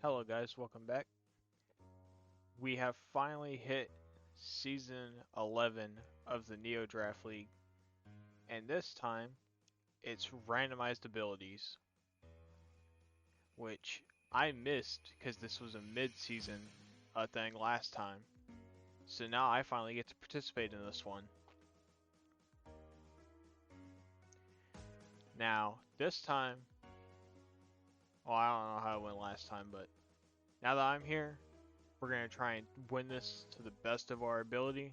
Hello guys, welcome back. We have finally hit season 11 of the Neo Draft League, and this time it's randomized abilities, which I missed because this was a mid-season thing last time. So now I finally get to participate in this one. Now, this time, well, I don't know how it went last time, but now that I'm here, we're going to try and win this to the best of our ability.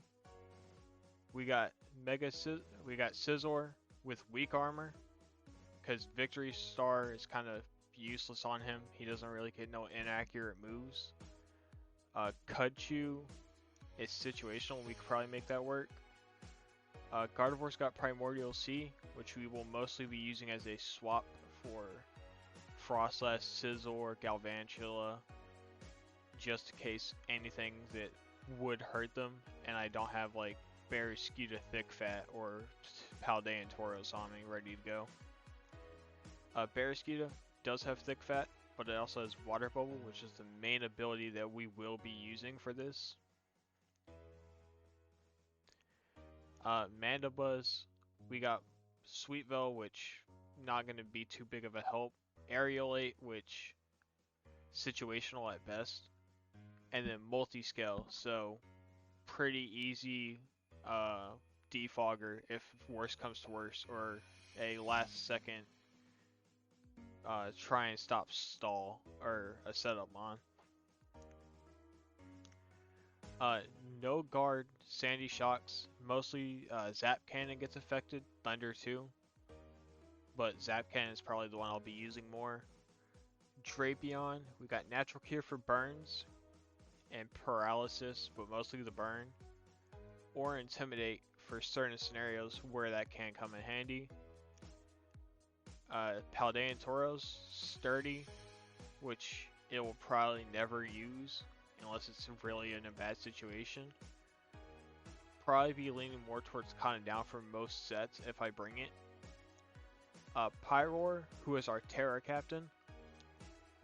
We got Scizor with weak armor, because Victory Star is kind of useless on him. He doesn't really get no inaccurate moves. Cudchew is situational. We could probably make that work. Gardevoir's got Primordial C, which we will mostly be using as a swap for Frostlass, Scizor, Galvantula, just in case anything that would hurt them, and I don't have like Barraskewda Thick Fat or Paldean Tauros on me ready to go. Barraskewda does have Thick Fat, but it also has Water Bubble, which is the main ability that we will be using for this. Mandibuzz, we got Sweetville, which not going to be too big of a help. Aerialate, which situational at best. And then Multiscale, so pretty easy defogger if worse comes to worse, or a last second try and stop stall or a setup mon. No guard, Sandy Shocks, mostly Zap Cannon gets affected, Thunder too, but Zap Cannon is probably the one I'll be using more. Drapion, we got Natural Cure for burns and paralysis, but mostly the burn, or Intimidate for certain scenarios where that can come in handy. Paldean Tauros, Sturdy, which it will probably never use unless it's really in a bad situation. Probably be leaning more towards Calling Down for most sets if I bring it. Pyroar, who is our Terra captain.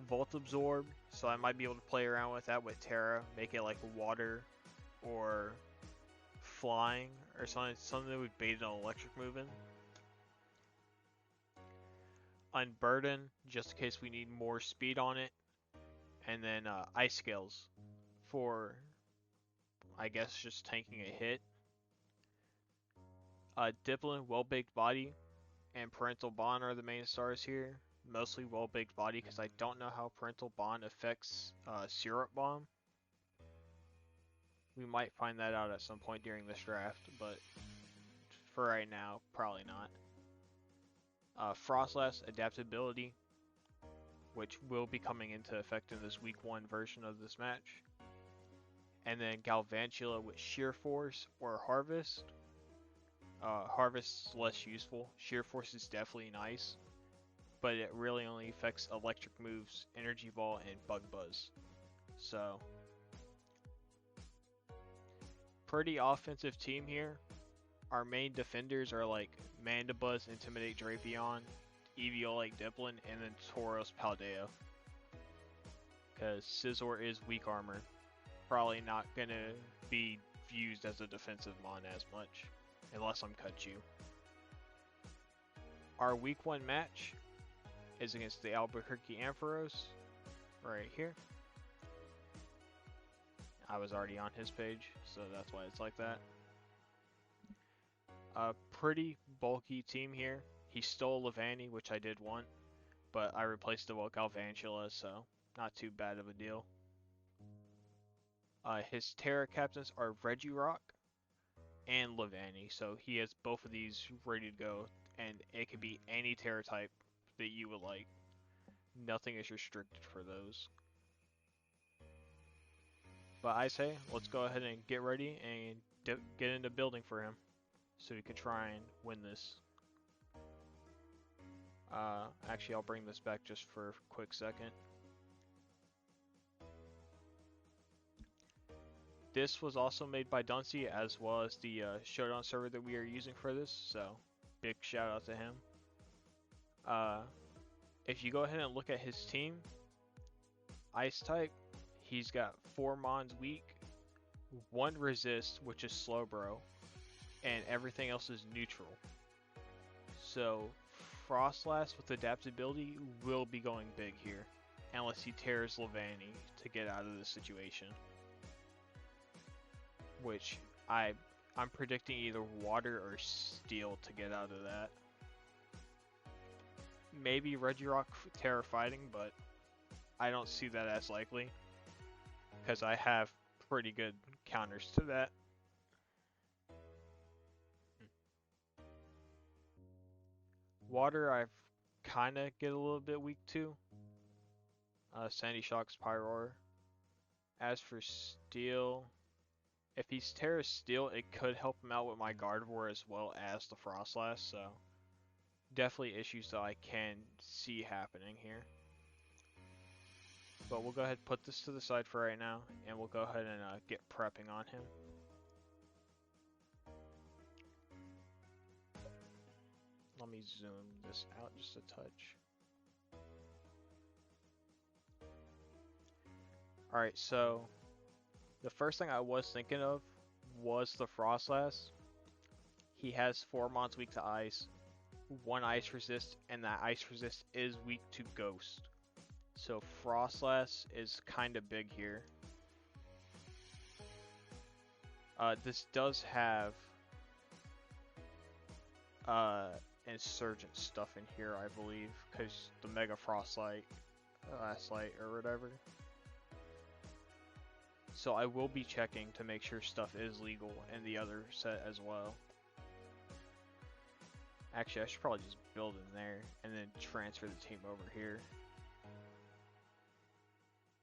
Volt Absorb, so I might be able to play around with that with Terra, make it like water or flying or something that would bait an electric move in. Unburden, just in case we need more speed on it. And then Ice Scales for, I guess, just tanking a hit. Dipplin, Well-Baked Body, and Parental Bond are the main stars here. Mostly Well-Baked Body because I don't know how Parental Bond affects Syrup Bomb. We might find that out at some point during this draft, but for right now, probably not. Frostlass Adaptability, which will be coming into effect in this week 1 version of this match. And then Galvantula with Sheer Force or Harvest. Harvest is less useful. Sheer Force is definitely nice, but it really only affects electric moves, Energy Ball, and Bug Buzz. So, pretty offensive team here. Our main defenders are like Mandibuzz, Intimidate Drapion, Eviolite Dipplin, and then Tauros Paldea. Because Scizor is weak armor. Probably not going to be used as a defensive mon as much, unless I'm Cudchew. Our week 1 match is against the Albuquerque Ampharos, right here. I was already on his page, so that's why it's like that. A pretty bulky team here. He stole leavanny, which I did want, but I replaced it with Galvantula, so not too bad of a deal. His Terra captains are Regirock and leavanny, so he has both of these ready to go, and it could be any Terra type that you would like. Nothing is restricted for those. But I say, let's go ahead and get ready and get into building for him, so we can try and win this. Actually, I'll bring this back just for a quick second. This was also made by Dunsey, as well as the Showdown server that we are using for this, so big shout out to him. If you go ahead and look at his team, ice type, he's got 4 mons weak, 1 resist, which is slow bro, and everything else is neutral. So Frostlass with adaptability will be going big here, unless he tears leavanny to get out of the situation. Which I'm predicting either water or steel to get out of that. Maybe Regirock Terra fighting, but I don't see that as likely, because I have pretty good counters to that. Water I've kinda get a little bit weak to. Sandy Shock's Pyroar. As for steel, if he's Terra Steel, it could help him out with my Gardevoir as well as the Frostlass, so definitely issues that I can see happening here. But we'll go ahead and put this to the side for right now, and we'll go ahead and get prepping on him. Let me zoom this out just a touch. Alright, so the first thing I was thinking of was the Frostlass. He has 4 mons weak to ice, 1 ice resist, and that ice resist is weak to ghost. So Frostlass is kind of big here. This does have insurgent stuff in here, I believe, because the Mega Frostlight, Last Light, or whatever. So I will be checking to make sure stuff is legal in the other set as well. Actually, I should probably just build in there and then transfer the team over here.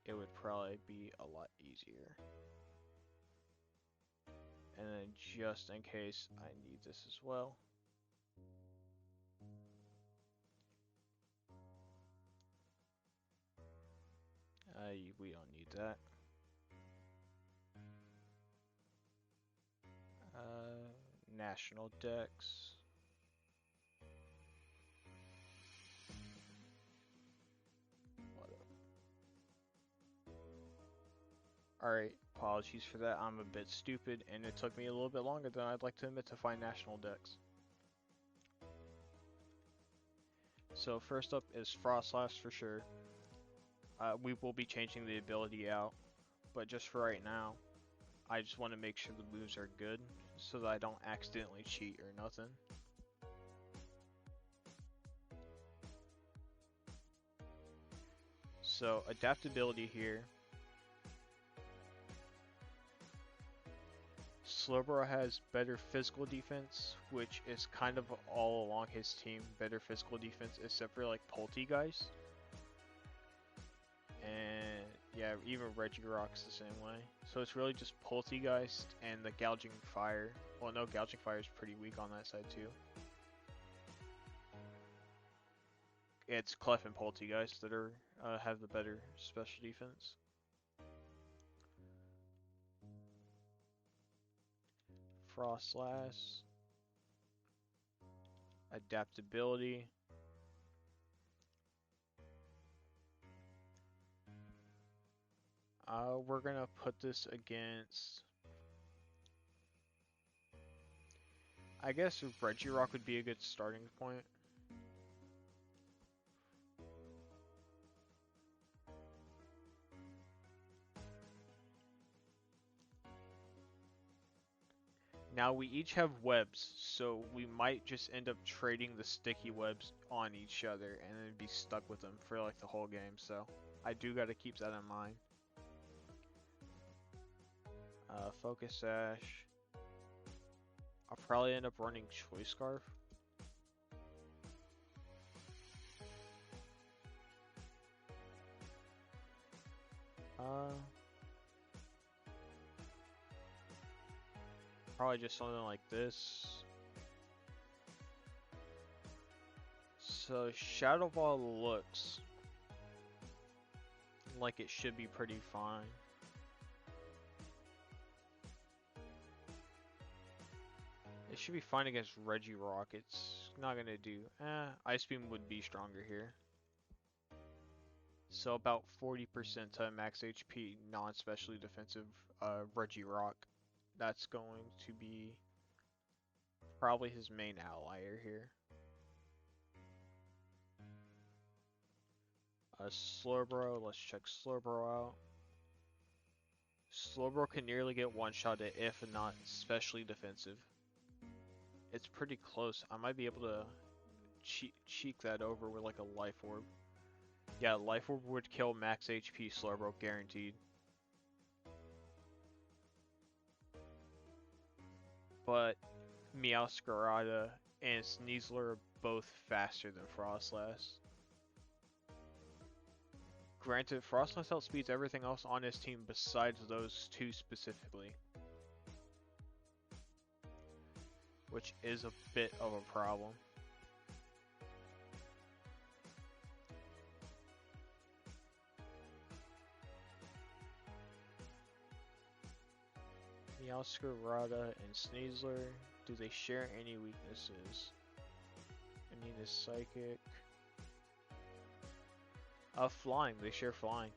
It would probably be a lot easier. And then just in case I need this as well. We don't need that. National Dex. Alright, apologies for that. I'm a bit stupid, and it took me a little bit longer than I'd like to admit to find National Dex. So first up is Frostlass for sure. We will be changing the ability out, but just for right now, I just want to make sure the moves are good, so that I don't accidentally cheat or nothing. So adaptability here. Slowbro has better physical defense, which is kind of all along his team, better physical defense, except for like Poltegeist. And yeah, even Regirock's the same way. So it's really just Poltegeist and the Gouging Fire. Well, no, Gouging Fire is pretty weak on that side too. It's Clef and Poltegeist that are have the better special defense. Frostlass. Adaptability. We're gonna put this against, I guess Regirock would be a good starting point. Now we each have webs, so we might just end up trading the sticky webs on each other and then be stuck with them for like the whole game, so I do gotta keep that in mind. Focus Sash. I'll probably end up running Choice Scarf. Probably just something like this. So Shadow Ball looks like it should be pretty fine. It should be fine against Regirock. It's not gonna do. Ice Beam would be stronger here. So about 40% to max HP, non-specially defensive Reggie Rock. That's going to be probably his main outlier here. Slowbro, let's check Slowbro out. Slowbro can nearly get one-shotted if not specially defensive. It's pretty close. I might be able to cheek that over with like a Life Orb. Yeah, Life Orb would kill max HP Slowbro, guaranteed. But Meowscarada and Sneasler are both faster than Frostlass. Granted, Frostlass outspeeds everything else on his team besides those two specifically, which is a bit of a problem. Meowscarada and Sneasler, do they share any weaknesses? Anina's Psychic. Flying, they share flying.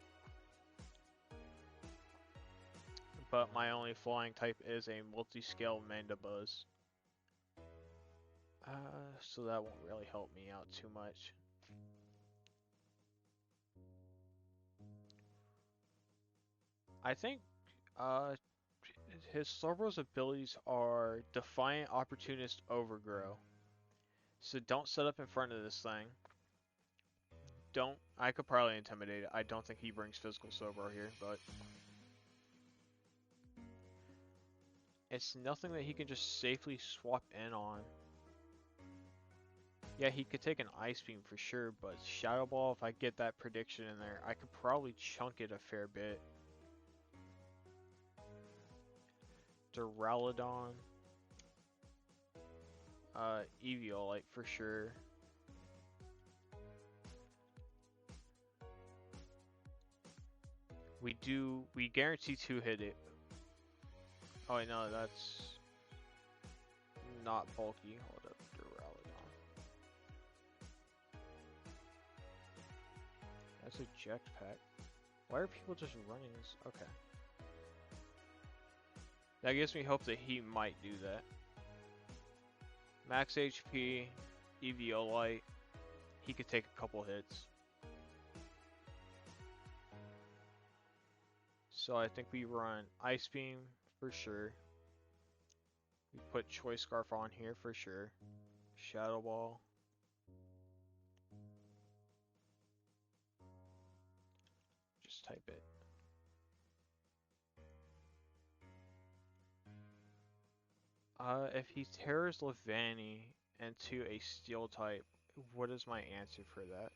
But my only flying type is a multi-scale Mandibuzz. So that won't really help me out too much. I think his Slowbro's abilities are Defiant, Opportunist, Overgrow. So don't set up in front of this thing. I could probably intimidate it. I don't think he brings physical Slowbro here, but it's nothing that he can just safely swap in on. Yeah, he could take an Ice Beam for sure, but Shadow Ball, if I get that prediction in there, I could probably chunk it a fair bit. Duraludon. Eviolite for sure. We guarantee 2-hit it. Oh wait, no, that's not bulky. Hold up, Duraludon. That's a jetpack. Why are people just running this? Okay. That gives me hope that he might do that. Max HP, Eviolite. He could take a couple hits. So I think we run Ice Beam for sure. We put Choice Scarf on here for sure. Shadow Ball. Just type it. If he tears leavanny into a steel type, what is my answer for that?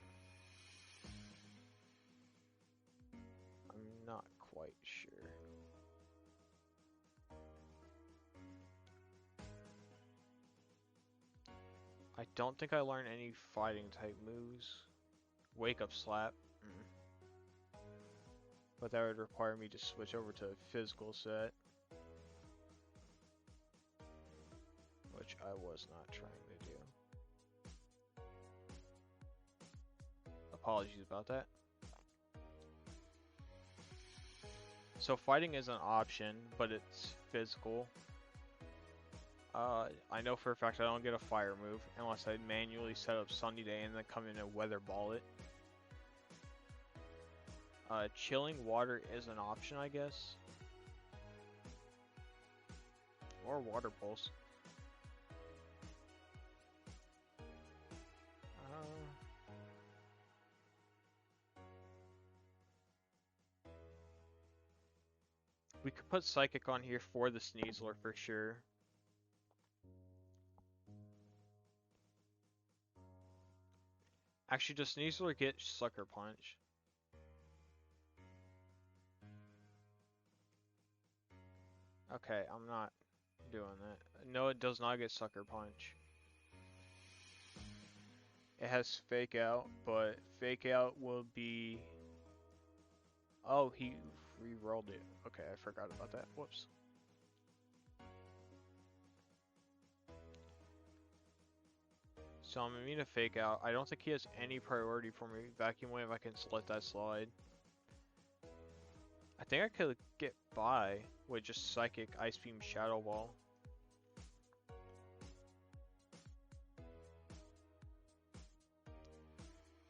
I'm not quite sure. I don't think I learned any fighting type moves. Wake Up Slap. But that would require me to switch over to a physical set. Which I was not trying to do. Apologies about that. So fighting is an option, but it's physical. I know for a fact I don't get a fire move unless I manually set up Sunny Day and then come in and weather ball it. Chilling water is an option, I guess. Or water pulse. We could put Psychic on here for the Sneasler for sure. Actually, does Sneasler get Sucker Punch? Okay, I'm not doing that. No, it does not get Sucker Punch. It has Fake Out, but Fake Out will be... Oh, he re-rolled it. Okay, I forgot about that. Whoops. So I'm immune to fake out. I don't think he has any priority for me. Vacuum wave, I can let that slide. I think I could get by with just psychic ice beam shadow ball.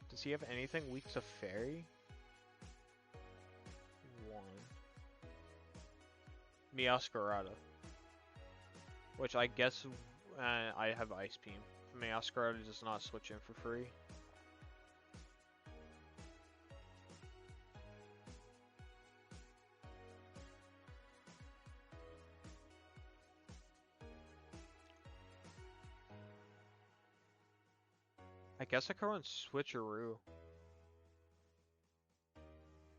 Does he have anything weak to fairy? One. Meowscarada. Which I guess I have ice beam. Meowscarada does not switch in for free. I guess I could run switcheroo.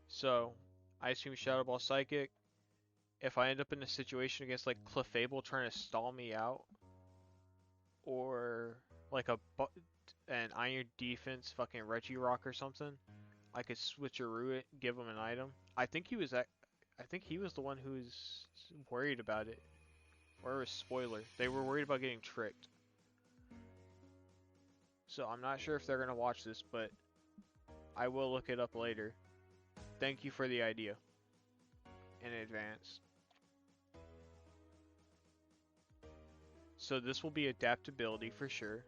So, Ice Beam Shadow Ball Psychic. If I end up in a situation against like Clefable trying to stall me out, or like an Iron Defense fucking Regirock or something, I could switcheroo it, give him an item. I think he was the one who was worried about it. Or it was spoiler. They were worried about getting tricked. So I'm not sure if they're gonna watch this, but I will look it up later. Thank you for the idea in advance. So this will be adaptability for sure.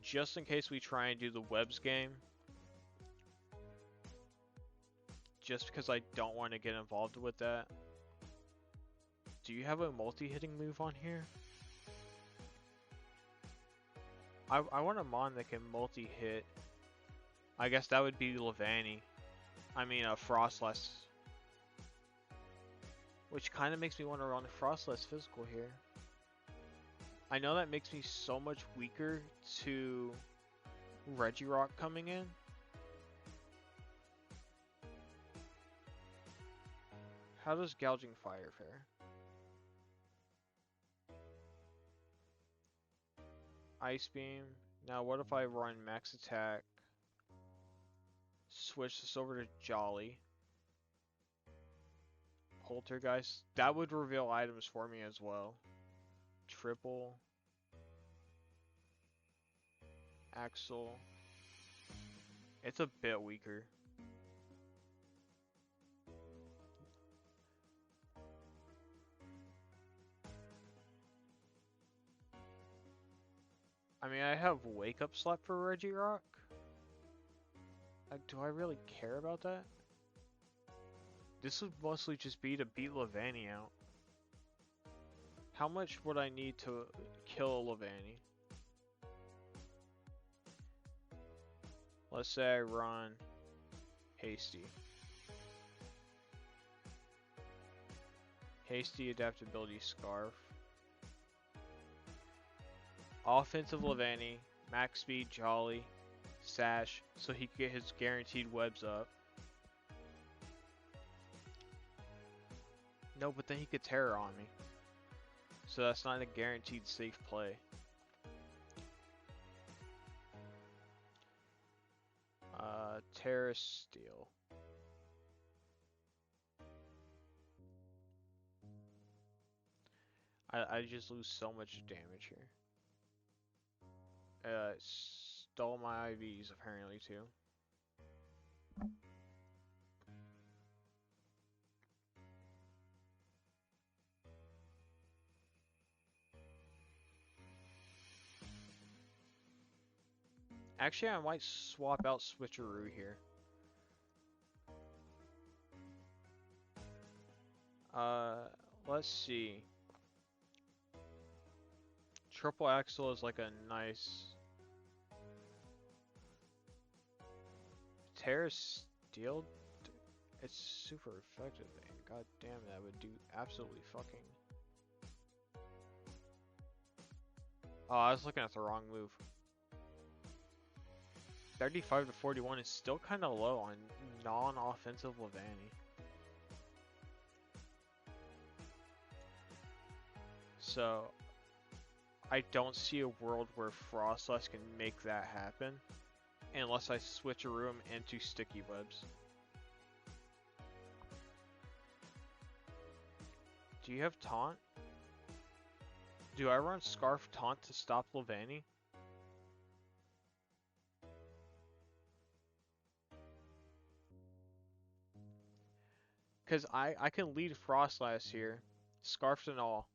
Just in case we try and do the webs game. Just because I don't want to get involved with that. Do you have a multi-hitting move on here? I want a mon that can multi-hit. I guess that would be leavanny. I mean, Frostless. Which kind of makes me want to run Frostless physical here. I know that makes me so much weaker to Regirock coming in. How does Gouging Fire fare? Ice Beam. Now what if I run Max Attack? Switch this over to Jolly. Poltergeist. That would reveal items for me as well. Triple. Axel. It's a bit weaker. I mean, I have Wake Up Slap for Regirock. Do I really care about that? This would mostly just be to beat leavanny out. How much would I need to kill leavanny? Let's say I run Hasty. Hasty Adaptability Scarf. Offensive leavanny, max speed Jolly, Sash, so he can get his guaranteed webs up. No, but then he could Terror on me. So that's not a guaranteed safe play. Terra Steel. I just lose so much damage here. Stole my IVs apparently too. Actually, I might swap out Switcheroo here. Let's see. Triple Axle is like a nice... Terra Steel? It's super effective, man. God damn, that would do absolutely fucking... Oh, I was looking at the wrong move. 35 to 41 is still kind of low on non-offensive leavanny. So, I don't see a world where Frostless can make that happen unless I switch a room into Sticky Webs. Do you have Taunt? Do I run Scarf Taunt to stop leavanny? Because I can lead Frostlass here. Scarfed and all.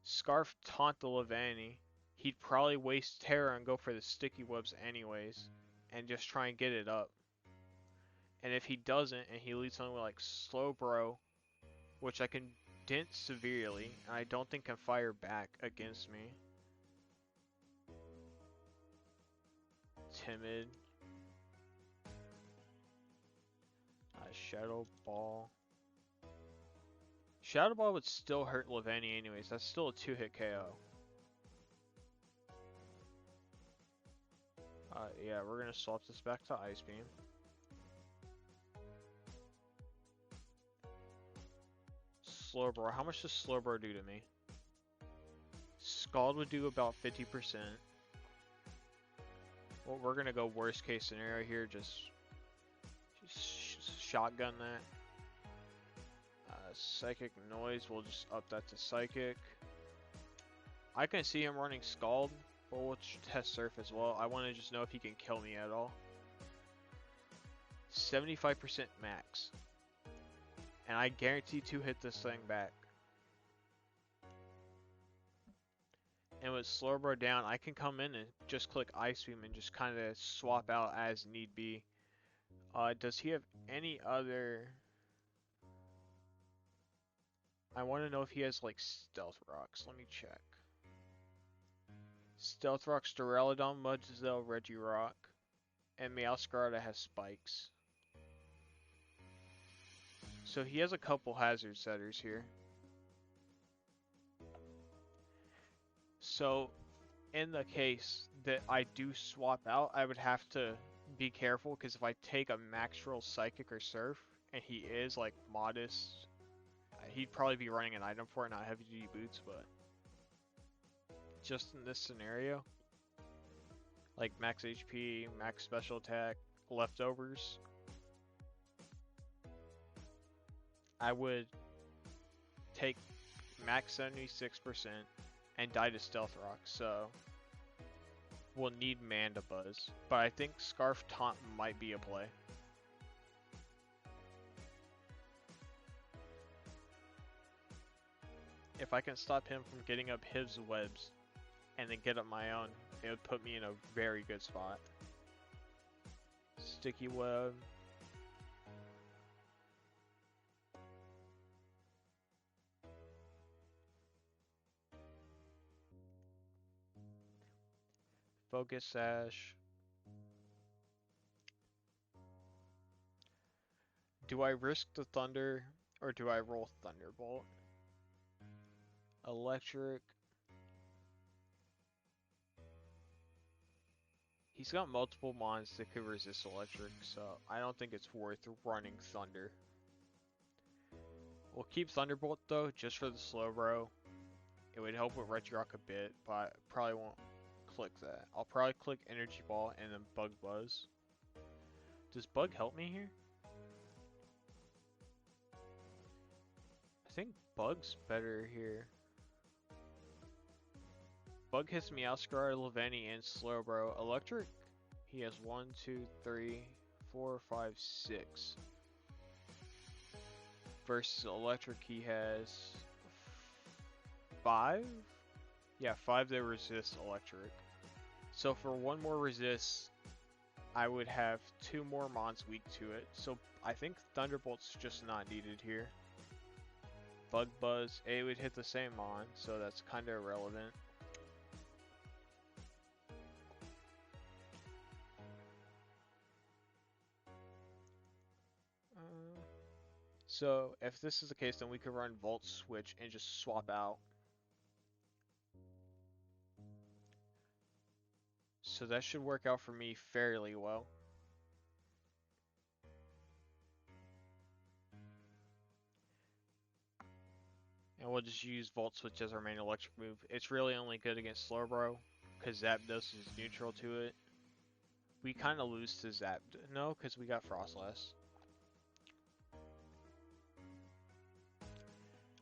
Scarf Taunt the leavanny. He'd probably waste Terra and go for the sticky webs anyways. And just try and get it up. And if he doesn't, and he leads something like Slowbro, which I can dent severely, and I don't think can fire back against me. Timid. Shadow Ball. Shadow Ball would still hurt leavanny anyways. That's still a 2-hit KO. Yeah, we're gonna swap this back to Ice Beam. Slowbro. How much does Slowbro do to me? Scald would do about 50%. Well, we're gonna go worst case scenario here. Just shotgun that. Psychic Noise. We'll just up that to Psychic. I can see him running Scald, but we'll test Surf as well. I want to just know if he can kill me at all. 75% max. And I guarantee to hit this thing back. And with Slowbro down, I can come in and just click Ice Beam and just kind of swap out as need be. Does he have any other... I want to know if he has like Stealth Rocks. Let me check. Stealth Rocks, Duraludon, Mudzel, Regirock, and Meowscarada has Spikes. So he has a couple hazard setters here. So in the case that I do swap out, I would have to be careful because if I take a max roll Psychic or Surf, and he is like modest, he'd probably be running an item for it, not heavy duty boots, but just in this scenario, like max HP, max special attack, leftovers, I would take max 76% and die to Stealth Rock, so we'll need Man to buzz. But I think Scarf Taunt might be a play. If I can stop him from getting up his webs and then get up my own, it would put me in a very good spot. Sticky Web. Focus Sash. Do I risk the Thunder or do I roll Thunderbolt? Electric. He's got multiple mons that could resist electric, so I don't think it's worth running Thunder. We'll keep Thunderbolt though, just for the Slowbro. It would help with Regirock a bit, but I probably won't click that. I'll probably click Energy Ball and then Bug Buzz. Does Bug help me here? I think Bug's better here. Bug hits Meowscarada, leavanny, and Slowbro. Electric? He has 1, 2, 3, 4, 5, 6. Versus Electric, he has 5? Yeah, 5 that resist Electric. So for one more resist, I would have 2 more mons weak to it. So I think Thunderbolt's just not needed here. Bug Buzz, it would hit the same mon, so that's kind of irrelevant. So if this is the case, then we could run Volt Switch and just swap out. So that should work out for me fairly well. And we'll just use Volt Switch as our main electric move. It's really only good against Slowbro, because Zapdos is neutral to it. We kind of lose to Zapdos. No, because we got Frostlass.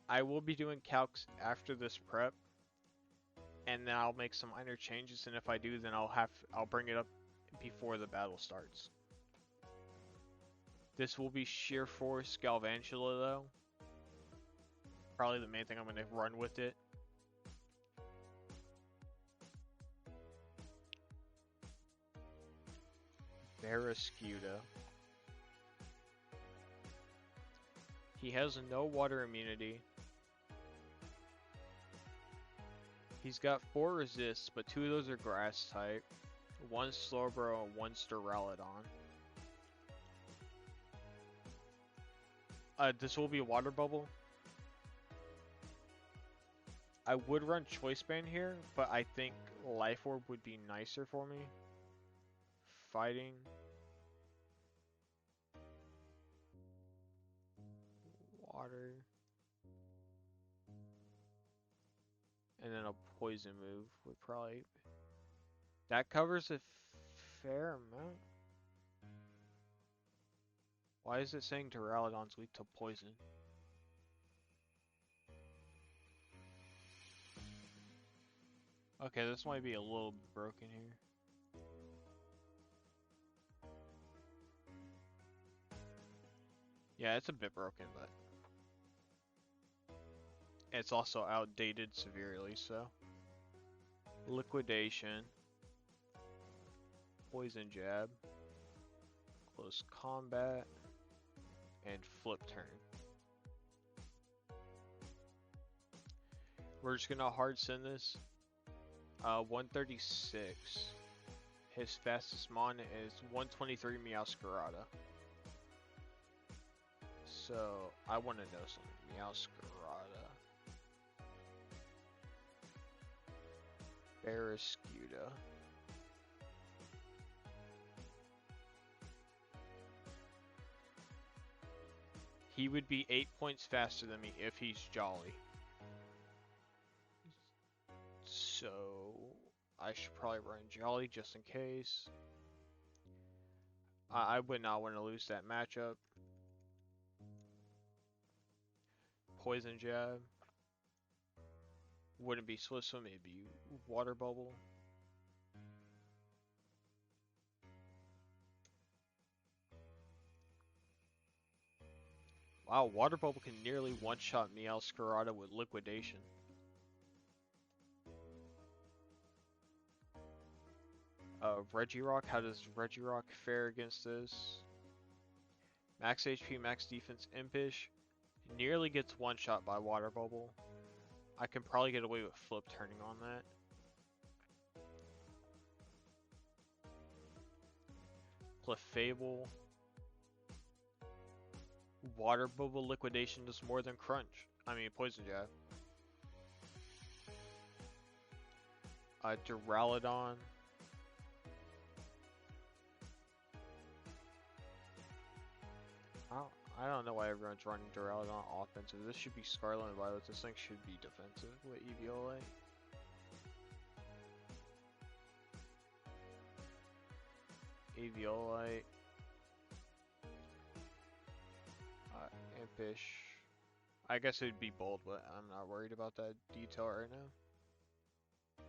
I will be doing calcs after this prep, and then I'll make some minor changes, and if I do, then I'll bring it up before the battle starts. This will be sheer force Galvantula though. Probably the main thing I'm going to run with it. Barraskewda. He has no water immunity. He's got 4 resists, but 2 of those are grass type. 1 Slowbro and 1 Duraludon. This will be a water bubble. I would run Choice Band here, but I think Life Orb would be nicer for me. Fighting. Water. And then a poison move would probably... That covers a fair amount. Why is it saying Duraludon's weak to poison? Okay, this might be a little broken here. Yeah, it's a bit broken, but it's also outdated severely, so. Liquidation. Poison Jab. Close Combat. And Flip Turn. We're just gonna hard send this. 136. His fastest mon is 123 Meowscarada. So I want to know something. Meowscarada. Barraskewda. He would be 8 points faster than me if he's Jolly. So I should probably run Jolly just in case. I would not want to lose that matchup. Poison Jab. Wouldn't be Swift Swim, it'd be Water Bubble. Wow, Water Bubble can nearly one-shot Meowscarada with Liquidation. Regirock, how does Regirock fare against this? Max HP, max defense, Impish. Nearly gets one-shot by Water Bubble. I can probably get away with Flip Turning on that. Clefable. Water Bubble Liquidation does more than Crunch. I mean, Poison Jab. Duraludon. I don't know why everyone's running Duraludon offensive. This should be Scarlet and Violet. This thing should be defensive with Eviolite. Eviolite. Impish. I guess it would be bold, but I'm not worried about that detail right now.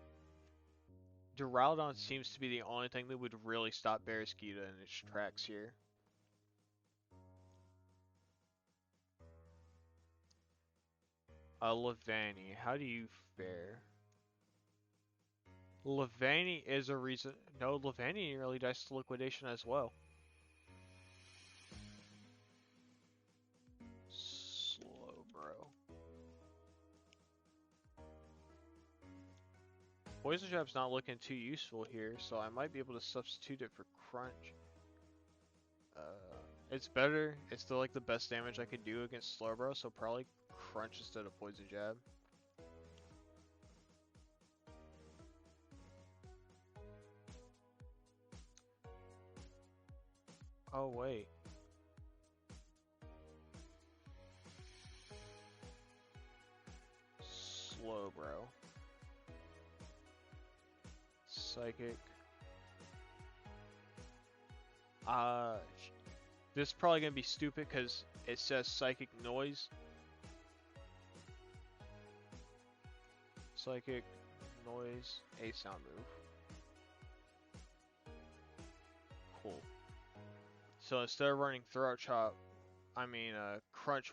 Duraludon seems to be the only thing that would really stop Barraskewda in its tracks here. Leavanny, how do you fare? Leavanny is a reason. No, Leavanny nearly dies to Liquidation as well. Slow, bro. Poison Jab's not looking too useful here, so I might be able to substitute it for Crunch. It's better. It's still like the best damage I could do against Slowbro, so probably Crunch instead of Poison Jab. Oh wait. Slowbro. Psychic. This is probably gonna be stupid because it says Psychic Noise. Psychic noise, a sound move. Cool. So instead of running Crunch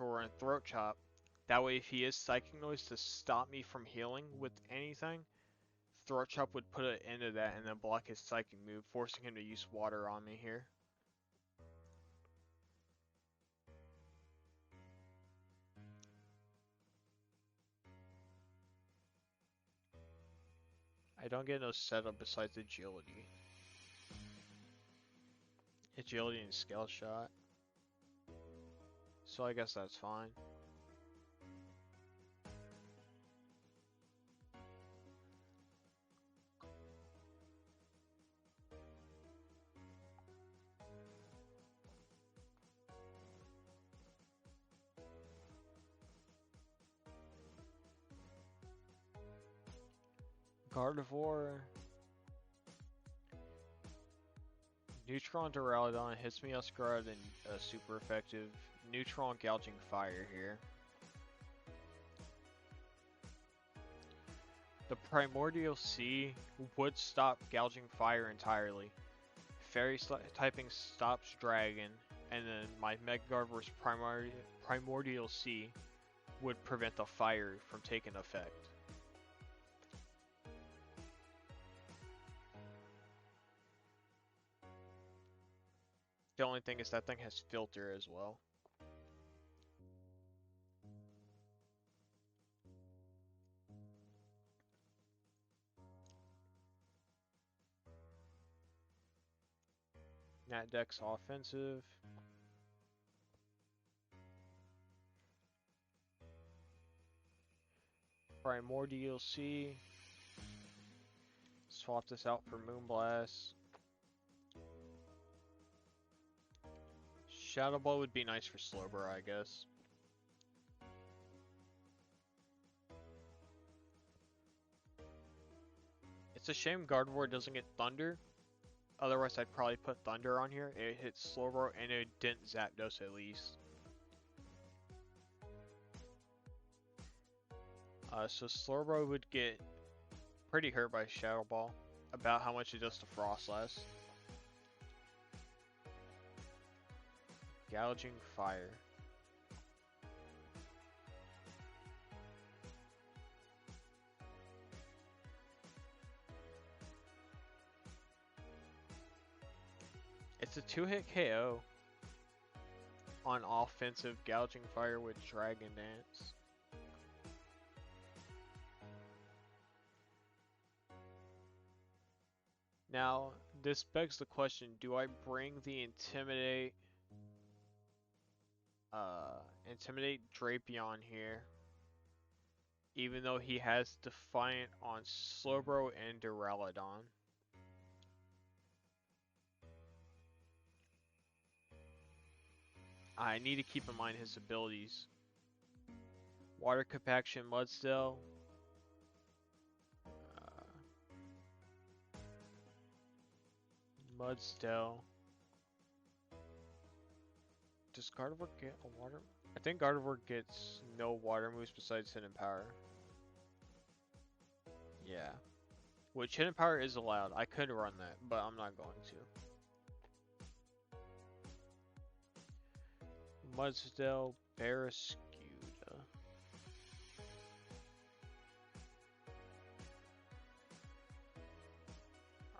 will run Throat Chop. That way if he is Psychic Noise to stop me from healing with anything, Throat Chop would put an end to that and then block his Psychic move, forcing him to use water on me here. I don't get no setup besides agility. Agility and scale shot. So I guess that's fine. Gardevoir. Neutron Duraludon hits me Oscarad and super effective. Neutron Gouging Fire here. The Primordial Sea would stop Gouging Fire entirely. Fairy typing stops Dragon, and then my Mega Gardevoir's Primordial Sea would prevent the fire from taking effect. The only thing is that thing has filter as well. Nat Dex offensive. Primordial Sea. Swap this out for Moonblast. Shadow Ball would be nice for Slowbro, I guess. It's a shame Gardevoir doesn't get Thunder. Otherwise, I'd probably put Thunder on here. It hits Slowbro and it didn't Zapdos at least. So Slowbro would get pretty hurt by Shadow Ball. About how much it does to Frostlass. Gouging Fire. It's a 2-hit KO on offensive Gouging Fire with Dragon Dance. Now, this begs the question, do I bring the Intimidate Drapion here, even though he has Defiant on Slowbro and Duraludon? I need to keep in mind his abilities. Water Compaction Mudsdale. Mudsdale. Does Gardevoir get a water? I think Gardevoir gets no water moves besides Hidden Power. Yeah. Which Hidden Power is allowed. I could run that, but I'm not going to. Mudsdale, Barraskewda.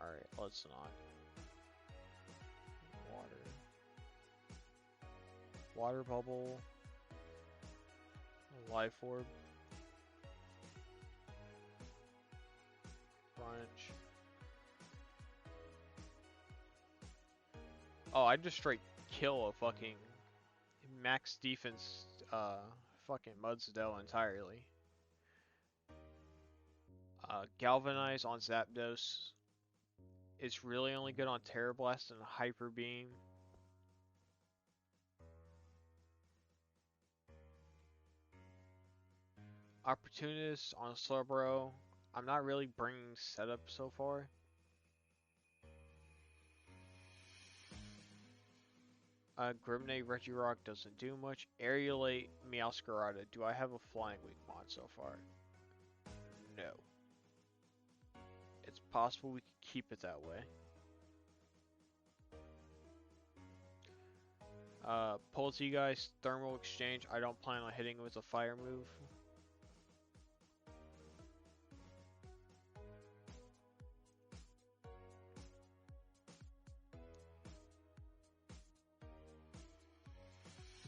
Alright, let's not. Water Bubble. Life Orb. Crunch. Oh, I just straight kill a fucking max defense fucking Mudsdale entirely. Galvanize on Zapdos is really only good on Terra Blast and Hyper Beam. Opportunist on Slowbro. I'm not really bringing setup so far. Grimnate Regirock doesn't do much. Aerialate Meowscarada. Do I have a flying weak mod so far? No. possible, we could keep it that way. Pull to you guys, thermal exchange. I don't plan on hitting with a fire move.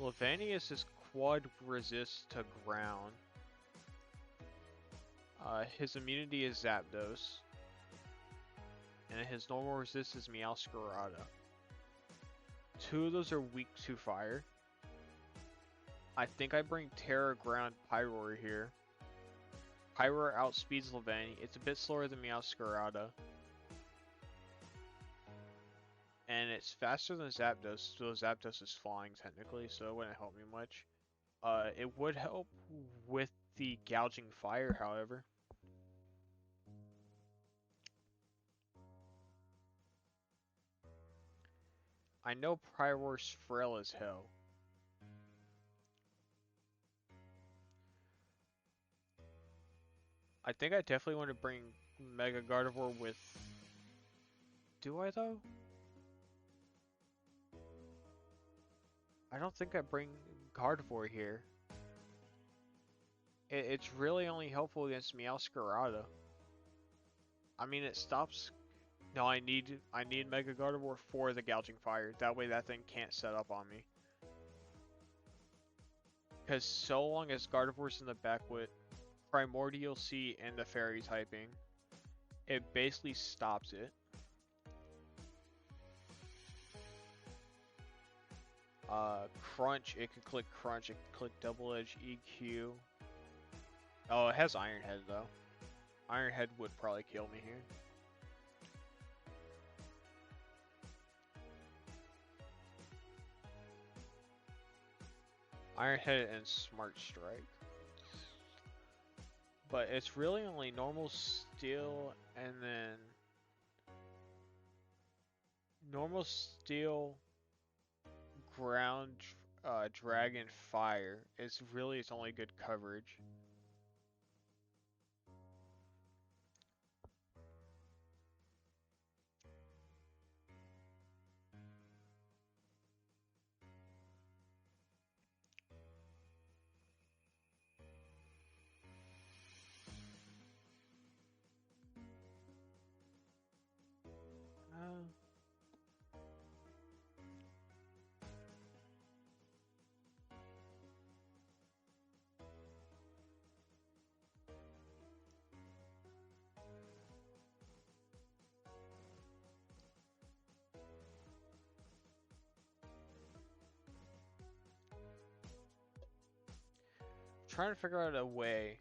Leavanny is quad resist to ground. His immunity is Zapdos. And his normal resist is Meowscarada. Two of those are weak to fire. I think I bring Terra Ground Pyroar here. Pyroar outspeeds Leavanny. It's a bit slower than Meowscarada. And it's faster than Zapdos, so Zapdos is flying technically, so it wouldn't help me much. It would help with the gouging fire, however. I know Pyroar's frail as hell. I think I definitely want to bring Mega Gardevoir with... Do I though? I don't think I bring Gardevoir here. It's really only helpful against Meowscarada. I mean, it stops... No, I need Mega Gardevoir for the gouging fire. That way that thing can't set up on me. Because so long as Gardevoir's in the back with Primordial Sea and the Fairy typing, it basically stops it. Crunch, it could click Crunch, it could click Double Edge EQ. Oh, it has Iron Head though. Iron Head would probably kill me here. Iron Head and Smart Strike. But it's really only normal steel and then normal steel, ground, dragon, fire. It's really its only good coverage. Trying to figure out a way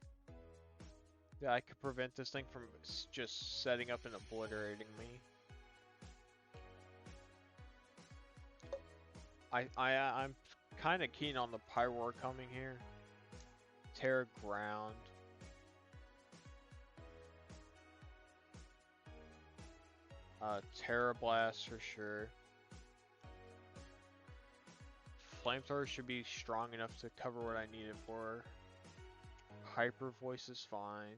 that I could prevent this thing from just setting up and obliterating me. I'm kind of keen on the Pyroar coming here. Terra Ground. Terra Blast for sure. Flamethrower should be strong enough to cover what I need it for. Hyper Voice is fine.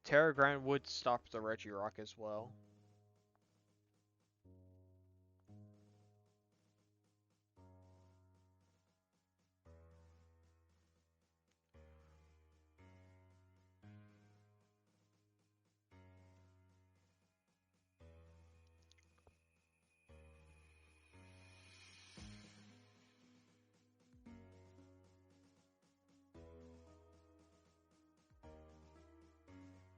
Terra Ground would stop the Regirock as well.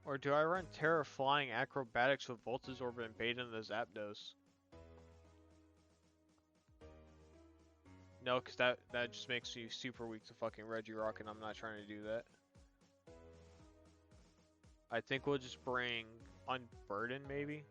Or do I run Terra Flying Acrobatics with Voltage Orbit and bait in the Zapdos? No, because that just makes you super weak to fucking Regirock, and I'm not trying to do that. I think we'll just bring Unburden, maybe?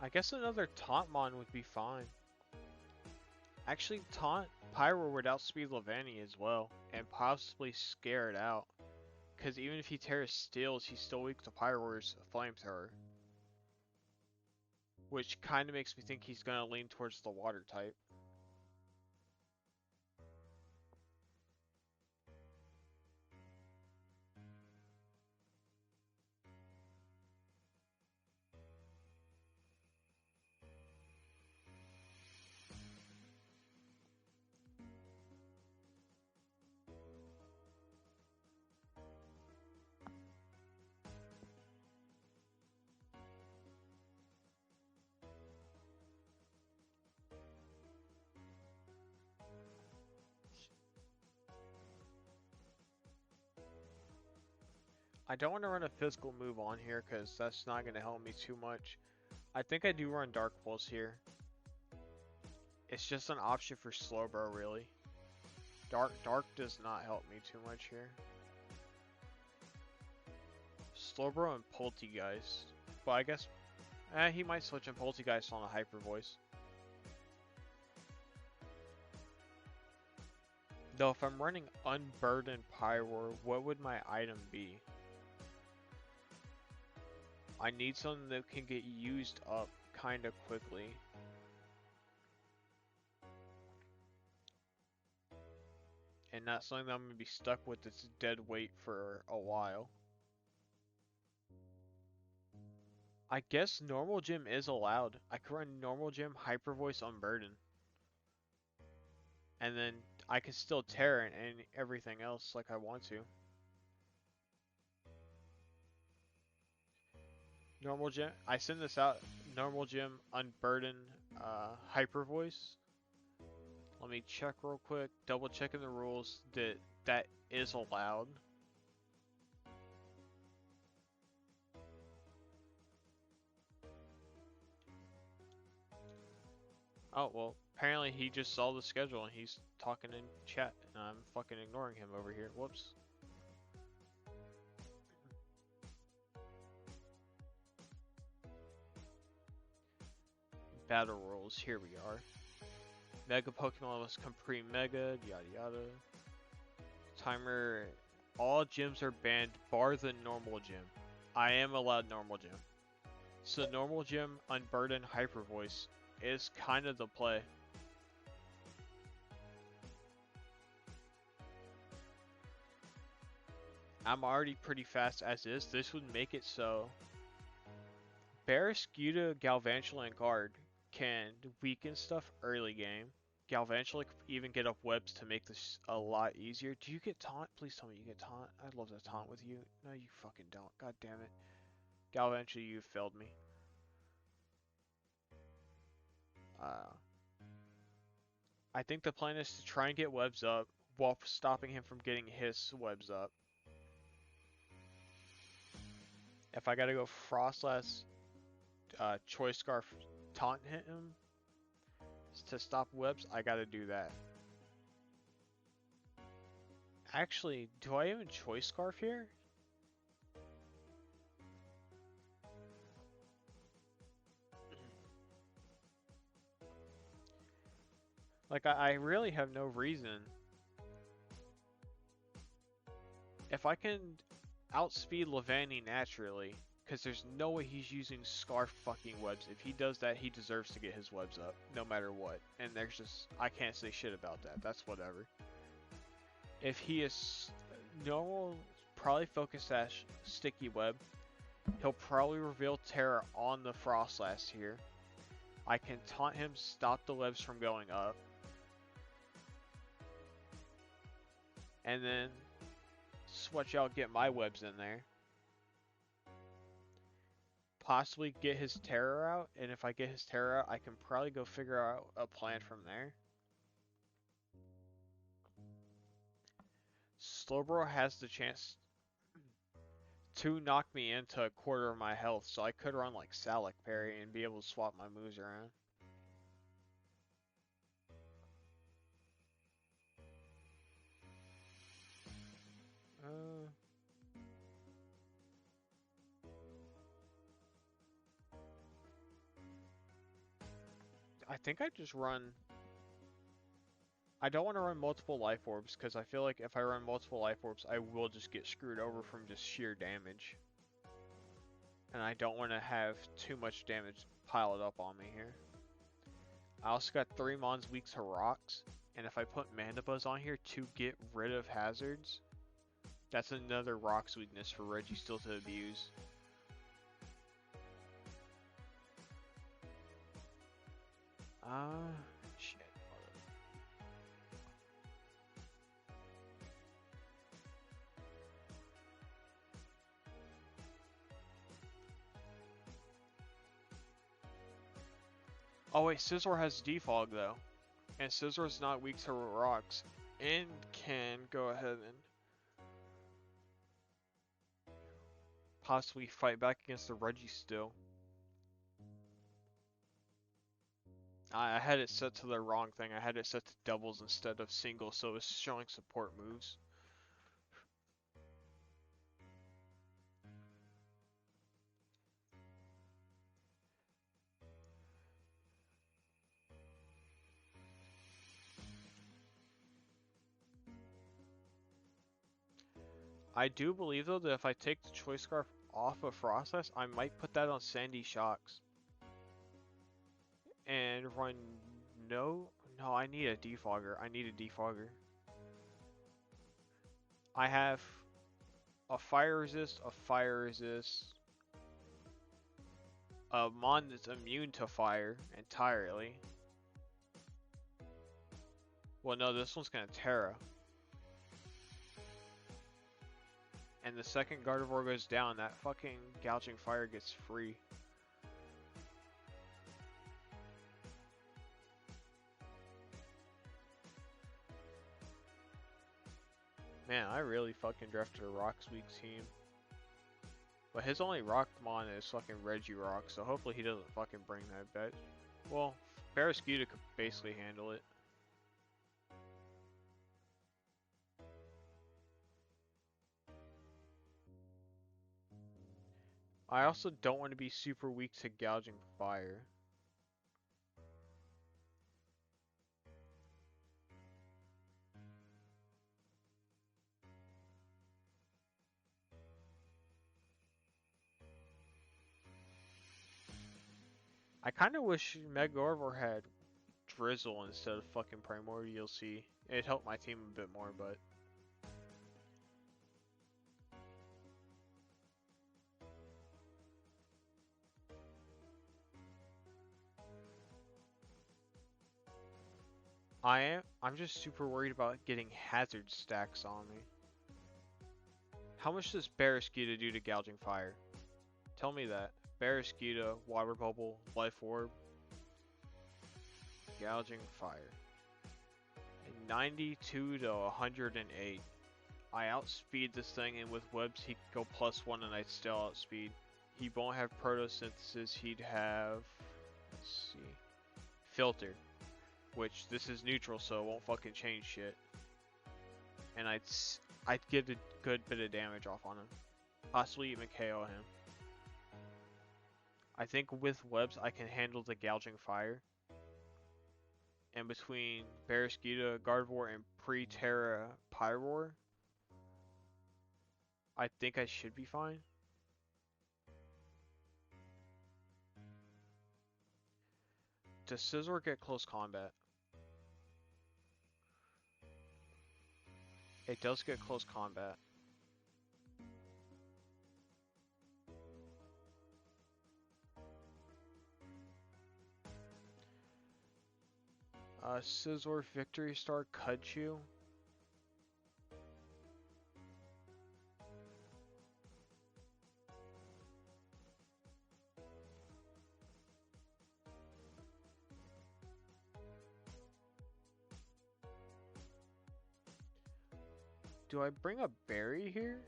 I guess another taunt mon would be fine. Actually, taunt Pyro would outspeed leavanny as well, and possibly scare it out. Because even if he tears steels, he's still weak to Pyro's flamethrower. Which kind of makes me think he's going to lean towards the water type. I don't want to run a physical move on here because that's not going to help me too much. I think I do run Dark Pulse here. It's just an option for Slowbro, really. Dark does not help me too much here. Slowbro and Poltegeist. But I guess he might switch in Poltegeist on a Hyper Voice. Though if I'm running Unburdened Pyro, what would my item be? I need something that can get used up kinda quickly. And not something that I'm gonna be stuck with that's dead weight for a while. I guess normal gym is allowed. I could run normal gym, Hyper Voice, Unburden. And then I can still tear it and everything else like I want to. Normal gym, I send this out, normal gym, Unburden, Hyper Voice. Let me check real quick, double checking the rules that is allowed. Oh, well, apparently he just saw the schedule and he's talking in chat and I'm fucking ignoring him over here. Whoops. Battle rules, here we are. Mega Pokemon must come pre-Mega, yada yada. Timer, all gyms are banned bar the normal gym. I am allowed normal gym. So normal gym, Unburden, Hyper Voice is kind of the play. I'm already pretty fast as is. This would make it so Barraskewda, Galvantula, and Guard can weaken stuff early game. Galvantula could even get up webs to make this a lot easier. Do you get taunt? Please tell me you get taunt. I'd love to taunt with you. No, you fucking don't. God damn it. Galvantula, you failed me. I think the plan is to try and get webs up while stopping him from getting his webs up. If I gotta go Frostlass, Choice Scarf, taunt hit him to stop webs, I gotta do that. Actually, do I even Choice Scarf here? Like, I really have no reason. If I can outspeed leavanny naturally, because there's no way he's using Scarf fucking webs. If he does that, he deserves to get his webs up, no matter what. And there's just, I can't say shit about that. That's whatever. If he is normal, probably Focus Sash, Sticky Web, he'll probably reveal Terror on the Frostlass here. I can taunt him, stop the webs from going up. And then switch out, get my webs in there. Possibly get his terror out, and if I get his terror out, I can probably go figure out a plan from there. Slowbro has the chance to knock me into a quarter of my health, so I could run like Salic Parry and be able to swap my moves around. I think I just run... I don't want to run multiple life orbs, because I feel like if I run multiple life orbs, I will just get screwed over from just sheer damage. And I don't want to have too much damage piled up on me here. I also got 3 mons weak to rocks, and if I put Mandibuzz on here to get rid of hazards, that's another rocks weakness for Reggie still to abuse. Shit. Oh wait, Scizor has defog though, and Scizor's not weak to rocks, and can go ahead and possibly fight back against the Reggie still. I had it set to the wrong thing. I had it set to doubles instead of singles, so it's showing support moves. I do believe though that if I take the Choice Scarf off of Frostlass, I might put that on Sandy Shocks. And run no, I need a defogger. I need a defogger. I have a fire resist, a mon that's immune to fire entirely. Well, no, this one's gonna Terra. And the second Gardevoir goes down, that fucking Gouging Fire gets free. Man, I really fucking drafted a Rocks weak team. But his only rock mon is fucking Regirock, so hopefully he doesn't fucking bring that back. Well, Barraskewda could basically handle it. I also don't want to be super weak to Gouging Fire. I kind of wish Megorvor had Drizzle instead of fucking Primordial Sea. It'd help my team a bit more, but... I'm just super worried about getting hazard stacks on me. How much does Barraskewda do to Gouging Fire? Tell me that. Barraskewda, Water Bubble, Life Orb, Gouging Fire. And 92 to 108. I outspeed this thing, and with webs he could go +1 and I'd still outspeed. He won't have photosynthesis, he'd have... let's see... filter. Which, this is neutral, so it won't fucking change shit. And I'd get a good bit of damage off on him. Possibly even KO him. I think with webs I can handle the Gouging Fire. And between Barraskewda, Gardevoir, and pre-Terra Pyroar, I think I should be fine. Does Scizor get close combat? It does get close combat. Scizor Victory Star Kudchu. Do I bring a berry here?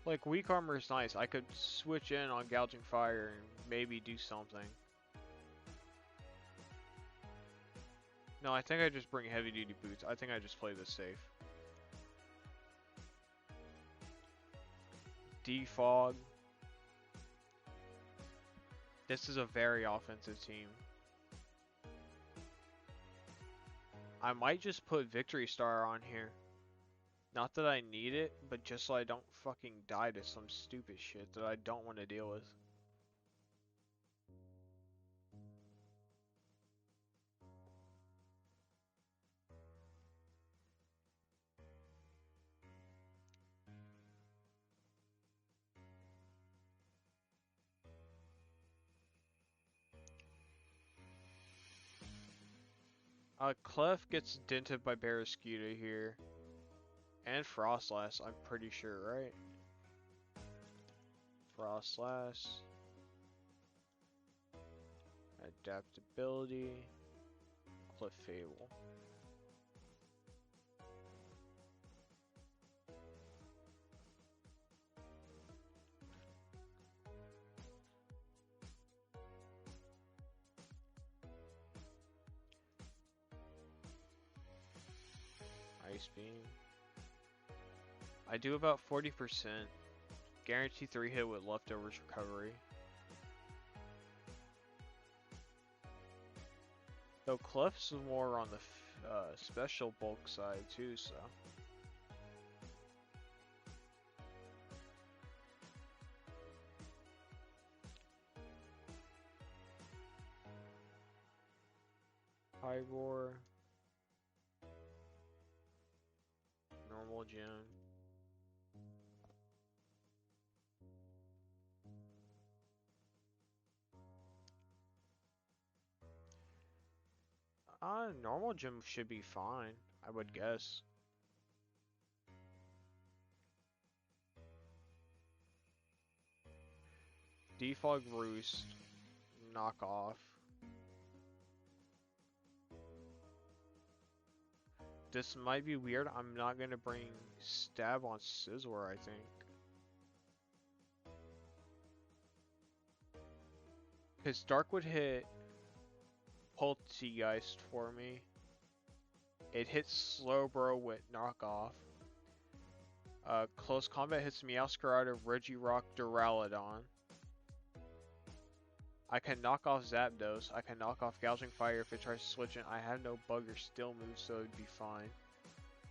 Like, weak armor is nice. I could switch in on Gouging Fire and maybe do something. No, I think I just bring heavy duty boots. I think I just play this safe. Defog. This is a very offensive team. I might just put Victory Star on here. Not that I need it, but just so I don't fucking die to some stupid shit that I don't want to deal with. Clef gets dented by Barraskewda here. And Frostlass, I'm pretty sure, right? Frostlass. Adaptability. Clefable. Ice Beam. I do about 40%. Guarantee 3-hit with leftovers recovery. Though Clef's more on the special bulk side too, so. High Roar. Normal gym. Normal gym should be fine, I would guess. Defog Roost. Knock off. This might be weird. I'm not gonna bring Stab on Sizzler, I think. Because Dark would hit Poltergeist for me. It hits Slowbro with knockoff. Close combat hits Meowscarada, Regirock, Duraludon. I can knock off Zapdos. I can knock off Gouging Fire if it tries to switch in. I have no bug or still moves, so it'd be fine.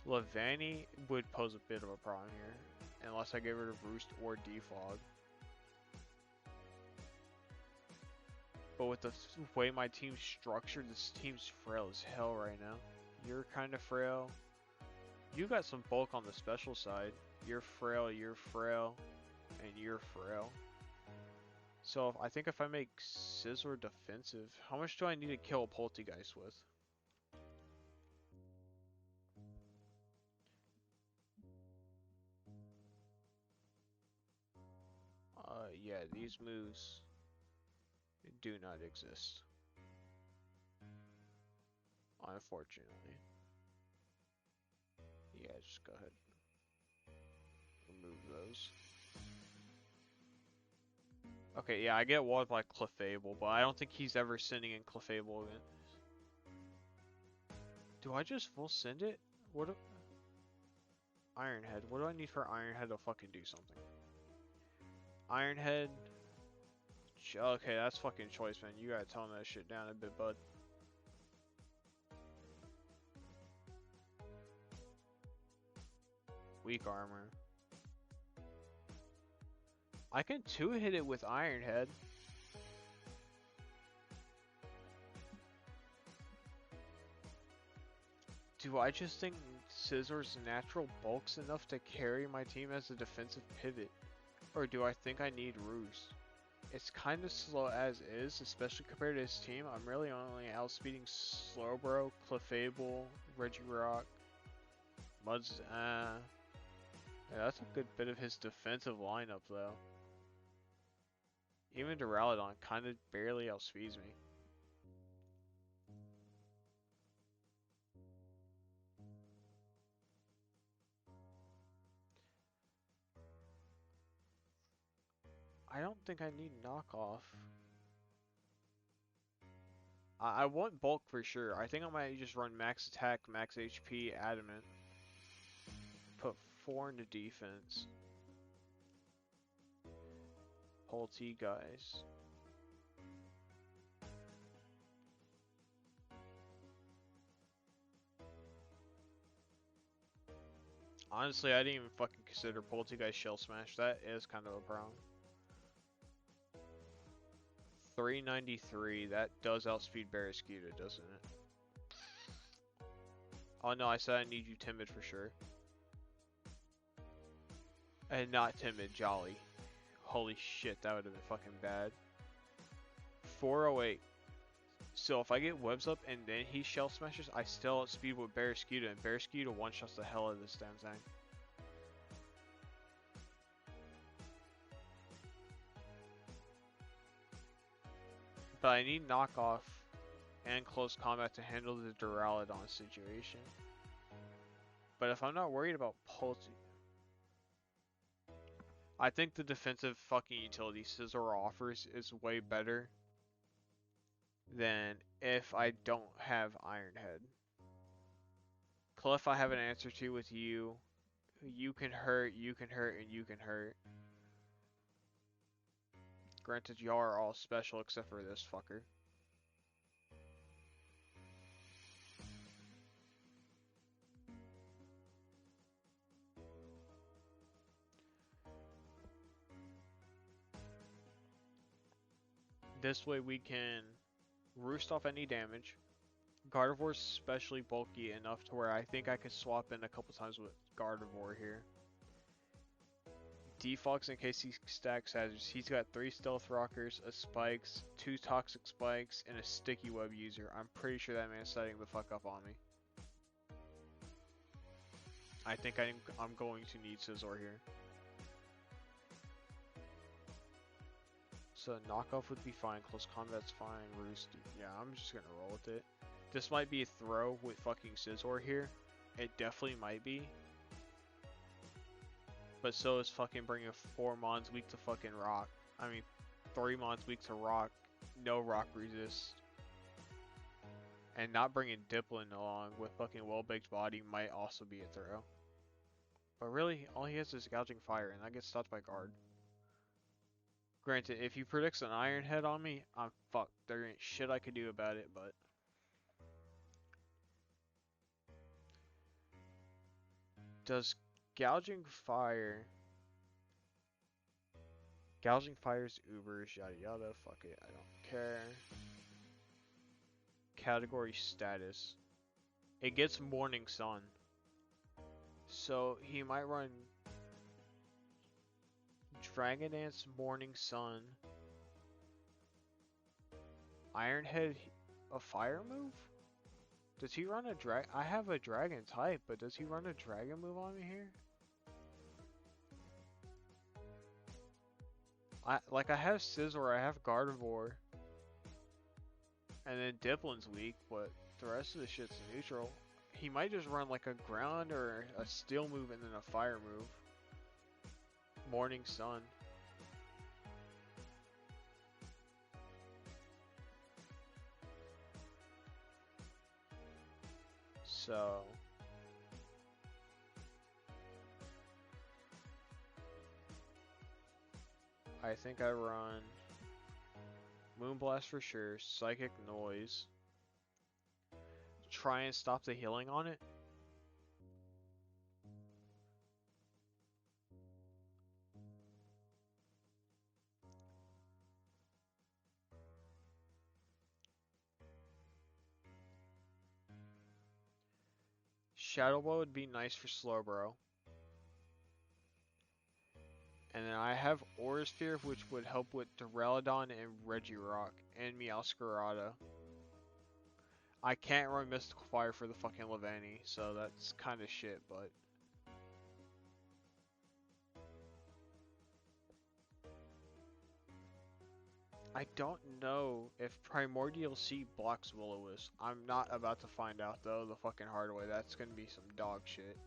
Leavanny would pose a bit of a problem here, unless I get rid of Roost or Defog. But with the way my team's structured, this team's frail as hell right now. You're kind of frail. You got some bulk on the special side. You're frail, and you're frail. So I think if I make Sizzler defensive, how much do I need to kill a Poltergeist with? Yeah, these moves do not exist. Unfortunately. Yeah, just go ahead. Remove those. Okay, yeah, I get walled by Clefable, but I don't think he's ever sending in Clefable again. Do I just full send it? What do... Ironhead. What do I need for Ironhead to fucking do something? Ironhead. Okay, that's fucking choice, man. You gotta tone that shit down a bit, bud. Weak armor. I can 2-hit it with Ironhead. Do I just think Scissor's natural bulk's enough to carry my team as a defensive pivot? Or do I think I need Roost? It's kind of slow as is, especially compared to his team. I'm really only outspeeding Slowbro, Clefable, Regirock, Muds. Yeah, that's a good bit of his defensive lineup, though. Even Duraludon kind of barely outspeeds me. I don't think I need knockoff. I want bulk for sure. I think I might just run max attack, max HP, adamant. Put 4 into defense. Poltergeist. Honestly, I didn't even fucking consider Poltergeist Shell Smash. That is kind of a problem. 393. That does outspeed Barraskewda, doesn't it? Oh no, I said I need you timid for sure. And not timid, jolly. Holy shit, that would have been fucking bad. 408. So if I get webs up and then he shell smashes, I still outspeed with Barraskewda, and Barraskewda one-shots the hell out of this damn thing. But I need knockoff and close combat to handle the Duraludon situation. But if I'm not worried about Polty, I think the defensive fucking utility Scizor offers is way better than if I don't have Iron Head. Cliff, I have an answer to with you. You can hurt, and you can hurt. Granted, y'all are all special except for this fucker. This way we can roost off any damage. Gardevoir's especially bulky enough to where I think I could swap in a couple times with Gardevoir here. Defox in case he stacks hazards. He's got 3 Stealth Rockers, a Spikes, 2 Toxic Spikes, and a Sticky Web user. I'm pretty sure that man's setting the fuck up on me. I think I'm going to need Scizor here. So knockoff would be fine, close combat's fine, roost, yeah, I'm just gonna roll with it. This might be a throw with fucking Scizor here. It definitely might be. But so is fucking bringing 4 mons weak to fucking rock. I mean, 3 mons weak to rock, no rock resist. And not bringing Dipplin along with fucking well-baked body might also be a throw. But really, all he has is Gouging Fire, and that gets stopped by guard. Granted, if he predicts an Iron Head on me, I'm fucked. There ain't shit I could do about it, but... Does Gouging Fire... Gouging Fire's Ubers, yada yada, fuck it, I don't care. Category status. It gets Morning Sun. So he might run Dragon Dance, Morning Sun, Iron Head, a fire move? Does he run a I have a dragon type, but does he run a dragon move on me here? I have Scizor, I have Gardevoir, and then Dipplin's weak, but the rest of the shit's neutral. He might just run like a ground or a steel move and then a fire move. Morning Sun. So I think I run Moonblast for sure, Psychic Noise. Try and stop the healing on it. Shadow Ball would be nice for Slowbro. And then I have Aura Sphere, which would help with Duraludon and Regirock and Meowscarada. I can't run Mystical Fire for the fucking leavanny, so that's kind of shit, but... I don't know if Primordial Seed blocks Will-O-Wisp. I'm not about to find out though, the fucking hard way. That's gonna be some dog shit.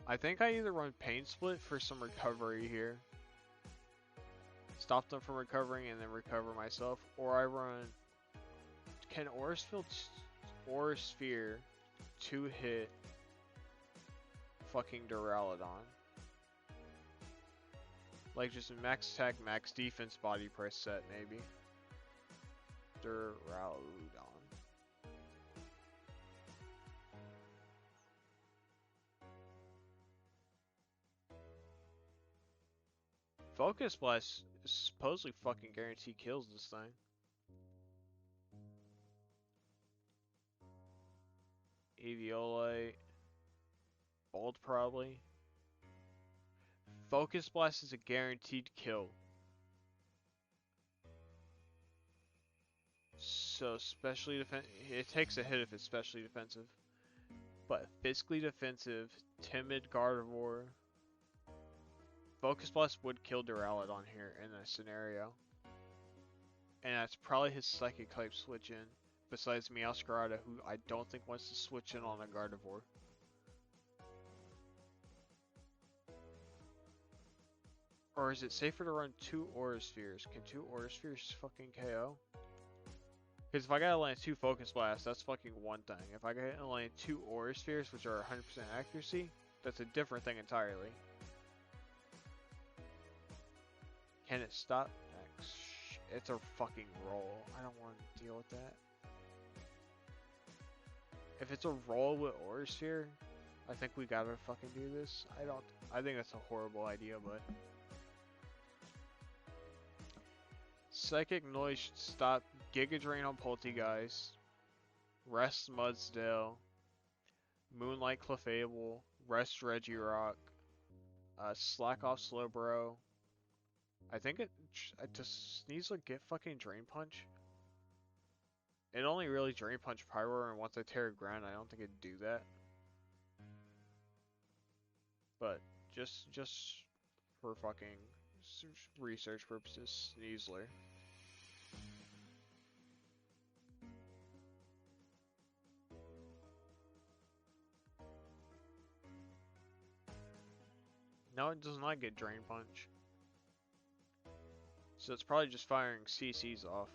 I think I either run Pain Split for some recovery here. Stop them from recovering and then recover myself. Or I run... Can Aura Sphere 2-hit fucking Duraludon? Like just max attack, max defense, body press set maybe. Duraludon. Focus Blast is supposedly fucking guaranteed kills this thing. Eviolite. Bolt probably. Focus Blast is a guaranteed kill. So specially it takes a hit if it's specially defensive. But physically defensive, timid Gardevoir. Focus Blast would kill Duraludon on here in this scenario. And that's probably his Psychic type switch in. Besides Meowscarada, who I don't think wants to switch in on a Gardevoir. Or is it safer to run 2 Aura Spheres? Can 2 Aura Spheres fucking KO? Because if I gotta land 2 Focus Blasts, that's fucking one thing. If I gotta land 2 Aura Spheres, which are 100% accuracy, that's a different thing entirely. Can it stop? It's a fucking roll. I don't want to deal with that. If it's a roll with Aura Sphere, I think we gotta fucking do this. I think that's a horrible idea, but... Psychic Noise should stop Giga Drain on Poltegeist, Rest Mudsdale, Moonlight Clefable, Rest Regirock, Slack off Slowbro. I think does Sneasel get fucking Drain Punch? It only really Drain Punch Pyro, and once I tear ground, I don't think it'd do that. But just for fucking research purposes, Sneasler. No, it does not get Drain Punch. So it's probably just firing CCs off.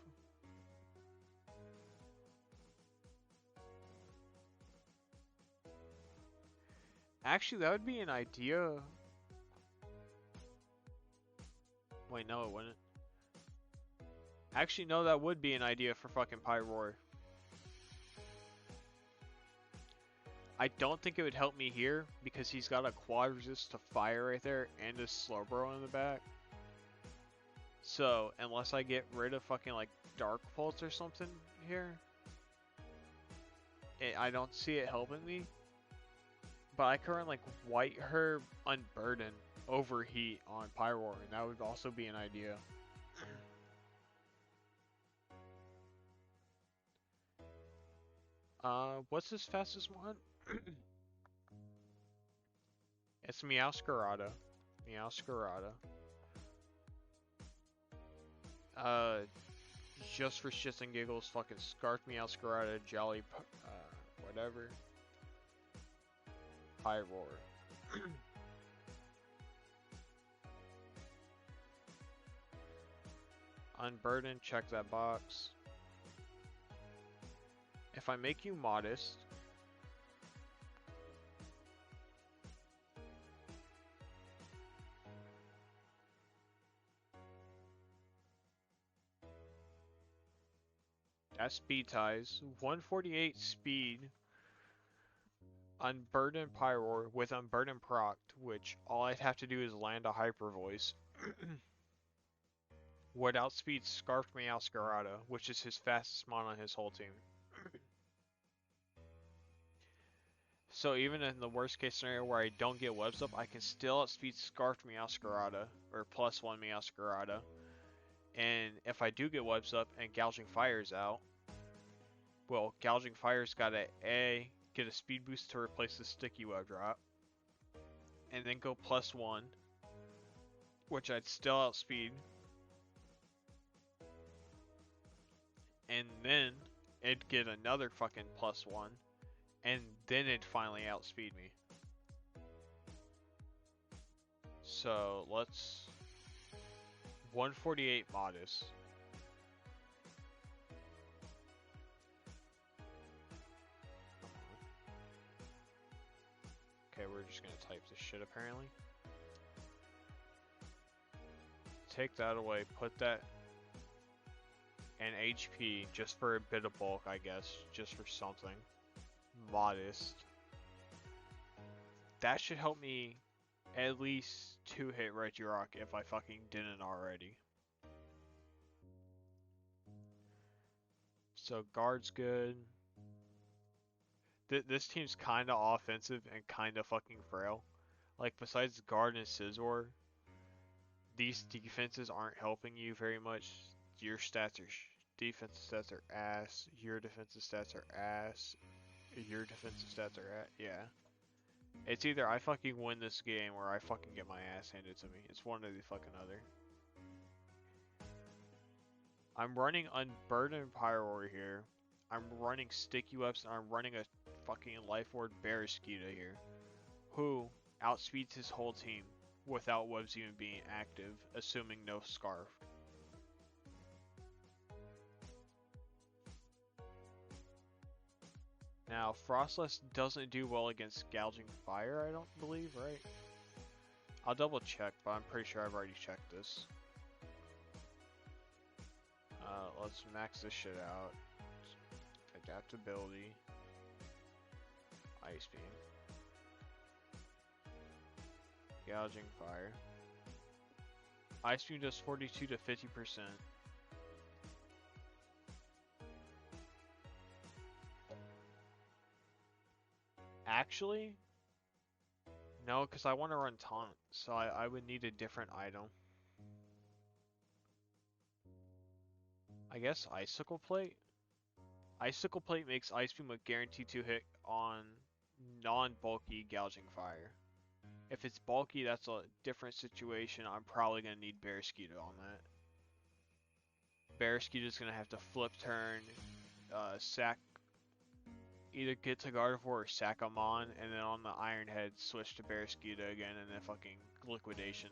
Actually, that would be an idea. Wait, no, it wouldn't. Actually, no, that would be an idea for fucking Pyroar. I don't think it would help me here because he's got a quad resist to fire right there and a Slowbro in the back. So, unless I get rid of fucking like Dark Pulse or something here, I don't see it helping me. But I could run like White Herb, Unburden, Overheat on Pyroar, and that would also be an idea. What's his fastest one? It's Meowscarada. Meowscarada. Just for shits and giggles, fucking Scarf Meowscarada, Jolly, whatever. Pyroar. Unburden, check that box. If I make you modest, that speed ties. 148 speed. Unburden Pyroar with Unburden procced, which all I'd have to do is land a Hyper Voice. Would outspeed Scarfed Meowscarada, which is his fastest mon on his whole team. So even in the worst case scenario where I don't get webs up, I can still outspeed Scarfed Meowscarada, or +1 Meowscarada. And if I do get webs up and Gouging Fire's out, well, Gouging Fire's got a get a speed boost to replace the sticky web drop, and then go +1, which I'd still outspeed, and then it'd get another fucking +1, and then it'd finally outspeed me. So let's 148 modest. Okay, we're just gonna type this shit apparently. Take that away, put that in HP just for a bit of bulk, I guess, just for something. Modest. That should help me at least 2-hit Regirock if I fucking didn't already. So guard's good. This team's kind of offensive and kind of fucking frail. Like besides guard and Scizor, these defenses aren't helping you very much. Your stats are defensive stats are ass. Your defensive stats are ass. Your defensive stats are ass. Yeah. It's either I fucking win this game or I fucking get my ass handed to me. It's one or the fucking other. I'm running Unburdened Pyroar here. I'm running Sticky Webs and I'm running a fucking Life Orb Barraskewda here. Who outspeeds his whole team without Webs even being active, assuming no Scarf. Now, Frostless doesn't do well against Gouging Fire, I don't believe, right? I'll double check, but I'm pretty sure I've already checked this. Let's max this shit out. Adaptability. Ice Beam. Gouging Fire. Ice Beam does 42 to 50%. Actually, no, because I want to run Taunt, so I would need a different item. I guess Icicle Plate? Icicle Plate makes Ice Beam a guaranteed 2-hit on non-bulky Gouging Fire. If it's bulky, that's a different situation. I'm probably going to need Barraskewda on that. Barraskewda's going to have to flip turn, sack, either get to Gardevoir or sack a Mon, and then on the Iron Head, switch to Barraskewda again, and then fucking Liquidation.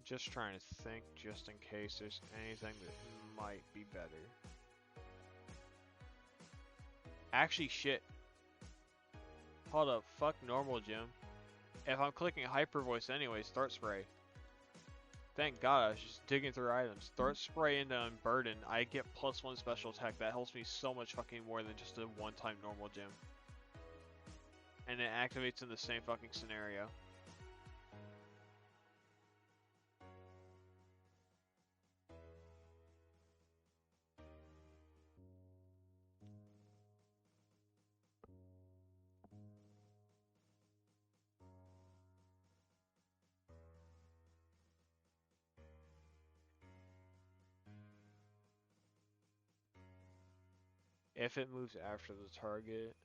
Just trying to think, just in case there's anything that might be better. Actually, shit. Hold up, fuck normal gym. If I'm clicking Hyper Voice anyway, Start Spray. Thank God I was just digging through items. Start Spray into Unburden, I get +1 special attack. That helps me so much fucking more than just a one-time normal gym. And it activates in the same fucking scenario. If it moves after the target.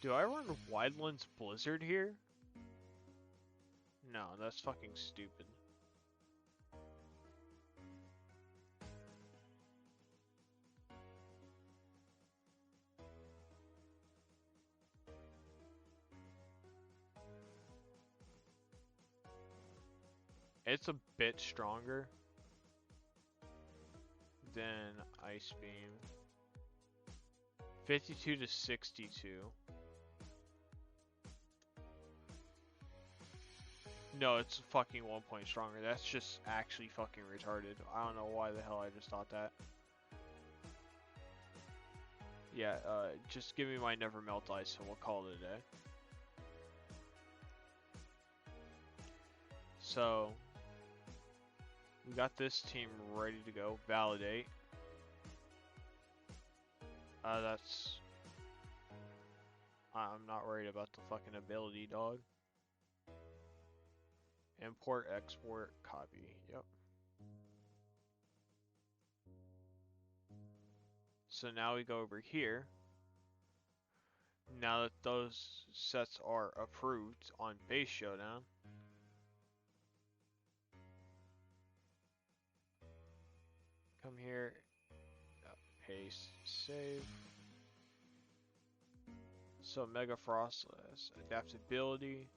Do I run Widelands Blizzard here? No, that's fucking stupid. It's a bit stronger than Ice Beam. 52 to 62. No, it's fucking 1 point stronger. That's just actually fucking retarded. I don't know why the hell I just thought that. Yeah, just give me my Never Melt Ice and we'll call it a day. So, we got this team ready to go. Validate. That's... I'm not worried about the fucking ability, dog. Import, export, copy. Yep. So now we go over here. Now that those sets are approved on Base Showdown, come here, paste, save. So Mega Frostless, adaptability.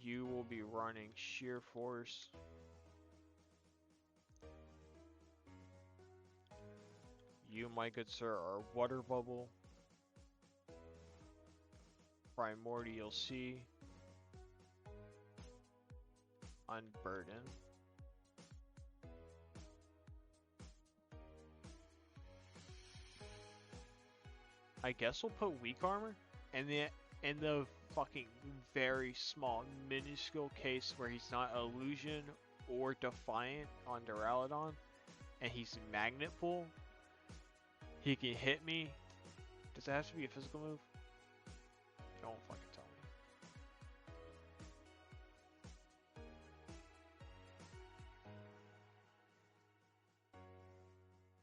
You will be running Sheer Force. You, my good sir, are water bubble, primordial sea, unburden. I guess we'll put weak armor, and then in the fucking very small, minuscule case where he's not illusion or defiant on Duraludon, and he's magnet pull, he can hit me. Does it have to be a physical move? Don't fucking tell me.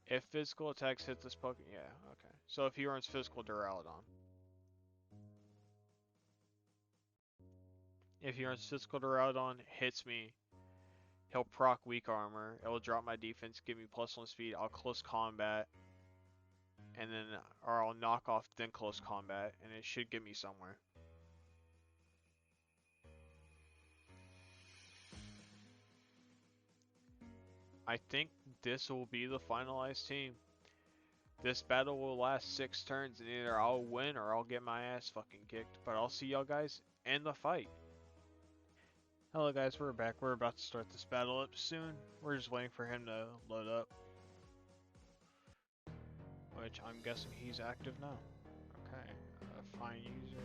If physical attacks hit this Pokemon, yeah, okay. So if he runs physical Duraludon. If he runs physical Duraludon, hits me, he'll proc weak armor, it'll drop my defense, give me +1 speed, I'll close combat, and then, or I'll knock off then close combat, and it should get me somewhere. I think this will be the finalized team. This battle will last 6 turns, and either I'll win or I'll get my ass fucking kicked. But I'll see y'all guys in the fight. Hello guys, we're back. We're about to start this battle up soon. We're just waiting for him to load up. Which I'm guessing he's active now. Okay, find user.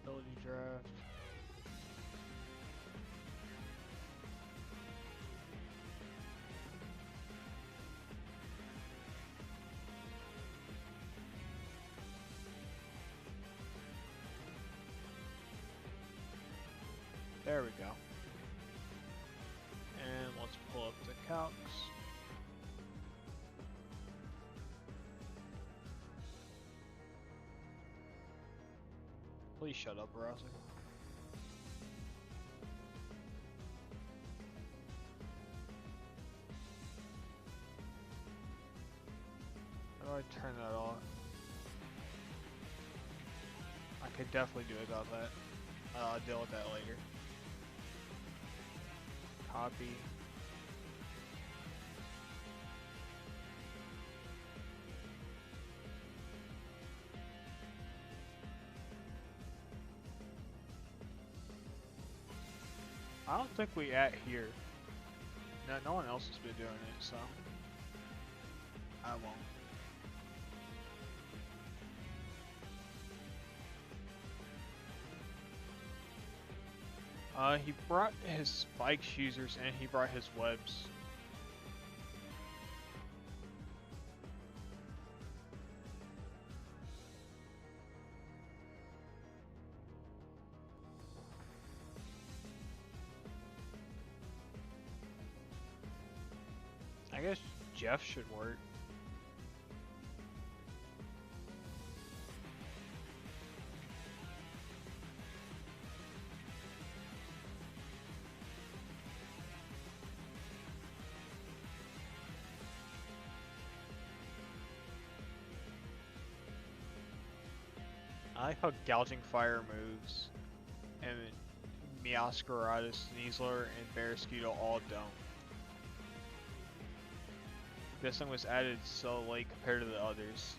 Ability draft. There we go. And let's pull up the calcs. Please shut up, browser. How do I turn that off? I could definitely do about that. I'll deal with that later. Copy. I don't think we at here. No one else has been doing it, so I won't. He brought his spike users and he brought his webs. I guess Jeff should work. I like how Gouging Fire moves, and Meowscarada, Sneasler, and Barraskewda all don't. This one was added so late compared to the others,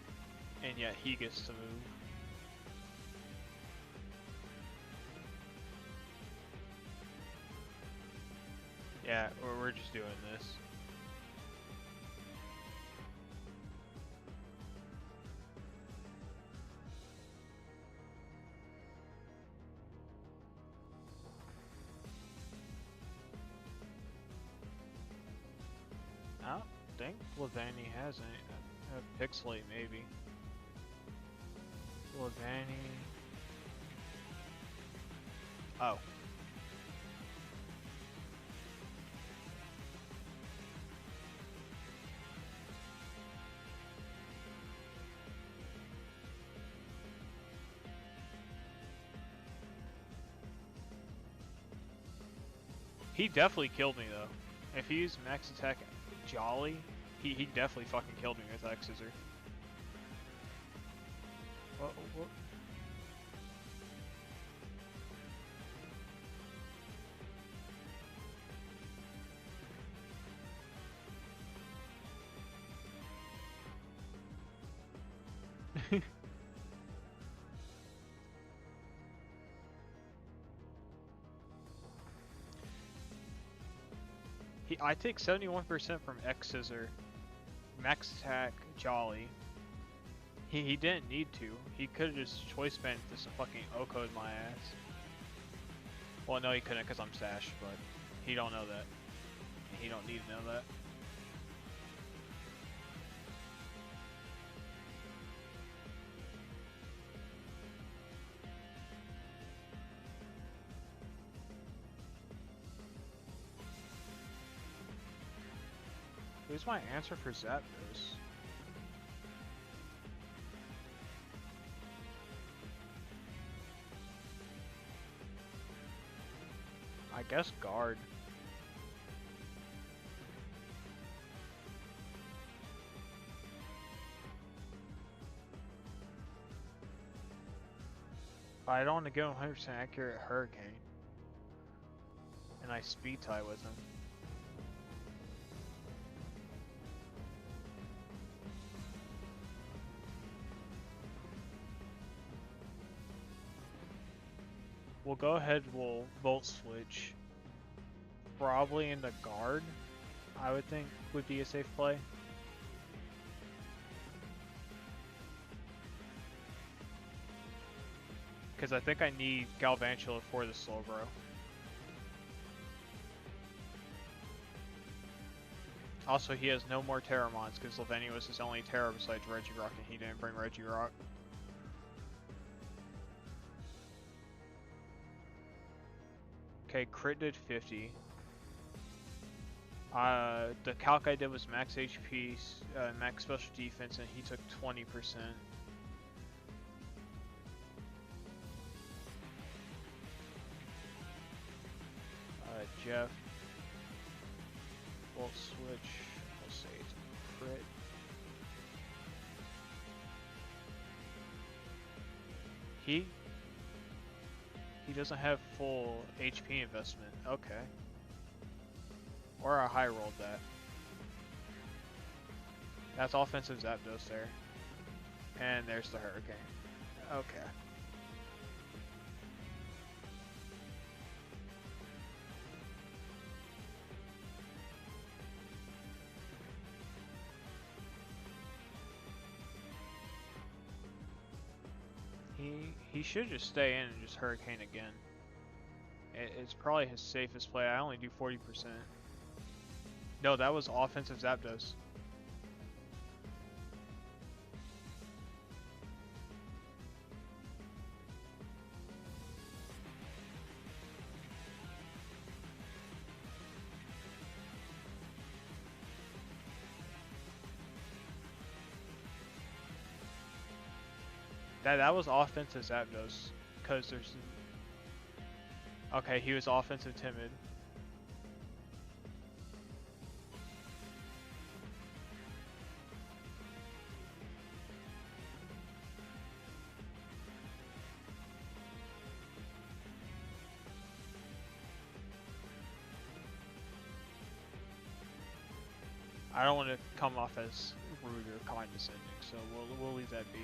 and yet he gets to move. Yeah, we're just doing this. I don't think leavanny has any. Pixelate maybe. leavanny. Oh. He definitely killed me though. If he used max attack Jolly, he definitely fucking killed me with X-Scissor. What? I take 71% from X Scissor, Max Attack, Jolly. He didn't need to. He could have just choice banned this fucking O-code my ass. Well, no, he couldn't because I'm stashed, but he don't know that. He don't need to know that. Who's my answer for Zapdos? I guess guard. I don't want to give him 100% accurate Hurricane. And I speed tie with him. We'll go ahead, we'll Volt Switch. Probably in the guard, I would think, would be a safe play. Because I think I need Galvantula for the Slowbro. Also, he has no more Terramons because leavanny was his only Terra besides Regirock, and he didn't bring Regirock. Okay, crit did 50. The calc I did was max HP, max special defense, and he took 20%. Jeff. Volt switch. We'll say it's a crit. He doesn't have full HP investment. Okay. Or I high rolled that. That's offensive Zapdos there. And there's the Hurricane. Okay. He should just stay in and just Hurricane again. It's probably his safest play. I only do 40%. No, that was offensive Zapdos. That was offensive Zapdos, because there's... Okay, he was offensive Timid. I don't want to come off as rude or condescending, so we'll leave that be.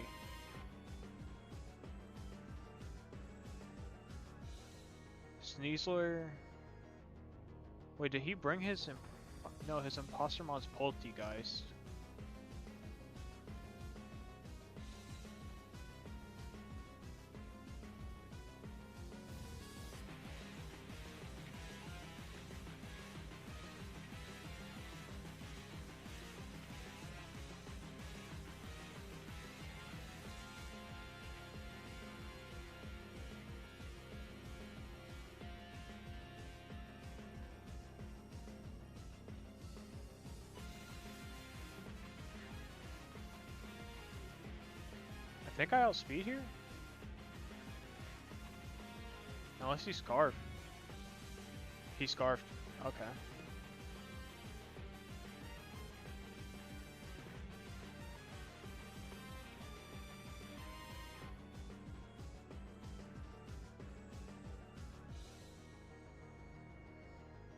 Sneasler. Wait, did he bring his... No, his Imposter Mon's Poltegeist. I think I outspeed here? Unless he scarfed. He scarfed. Okay.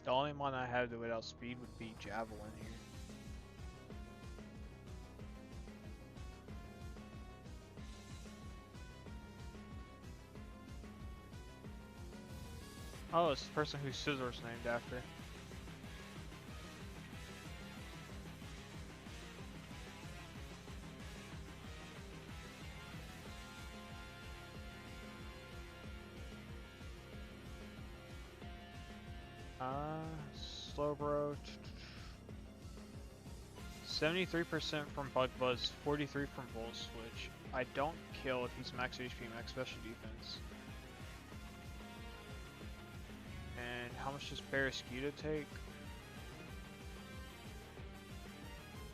The only one I have that would outspeed would be Javelin here. Oh, it's the person whose scissors named after. Slow bro. 73% from Bug Buzz, 43 from Bull Switch. I don't kill if he's max HP, max special defense. And how much does Barraskewda take?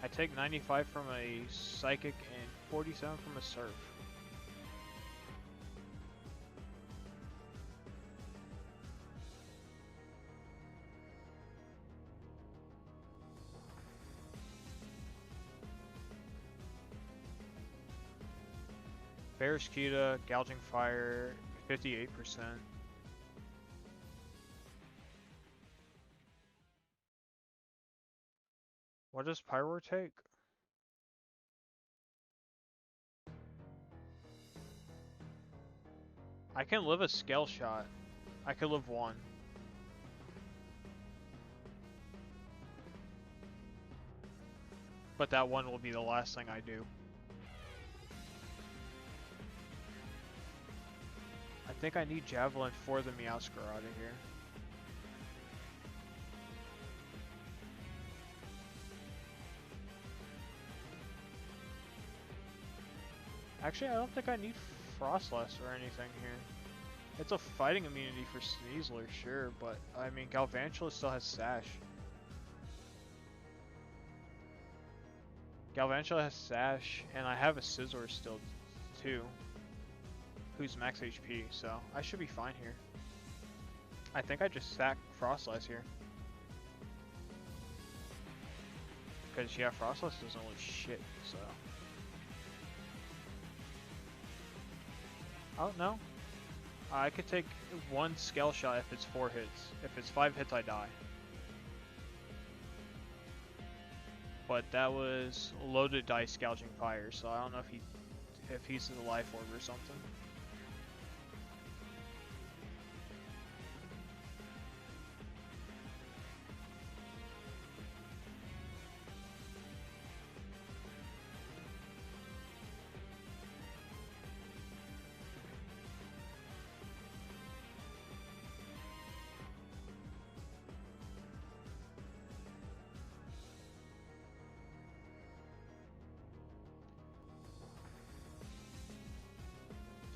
I take 95 from a Psychic and 47 from a Surf. Barraskewda, Gouging Fire, 58%. What does Pyro take? I can live a Scale Shot. I could live one. But that one will be the last thing I do. I think I need Javelin for the Meowscar out of here. Actually, I don't think I need Frostless or anything here. It's a fighting immunity for Sneasler, sure, but I mean, Galvantula still has Sash. Galvantula has Sash, and I have a Scizor still, too, who's max HP, so I should be fine here. I think I just sack Frostless here. Because, yeah, Frostless doesn't look shit, so. Oh, no. I could take one Scale Shot if it's 4 hits. If it's 5 hits, I die. But that was loaded dice Gouging Fire, so I don't know if he's in the Life Orb or something.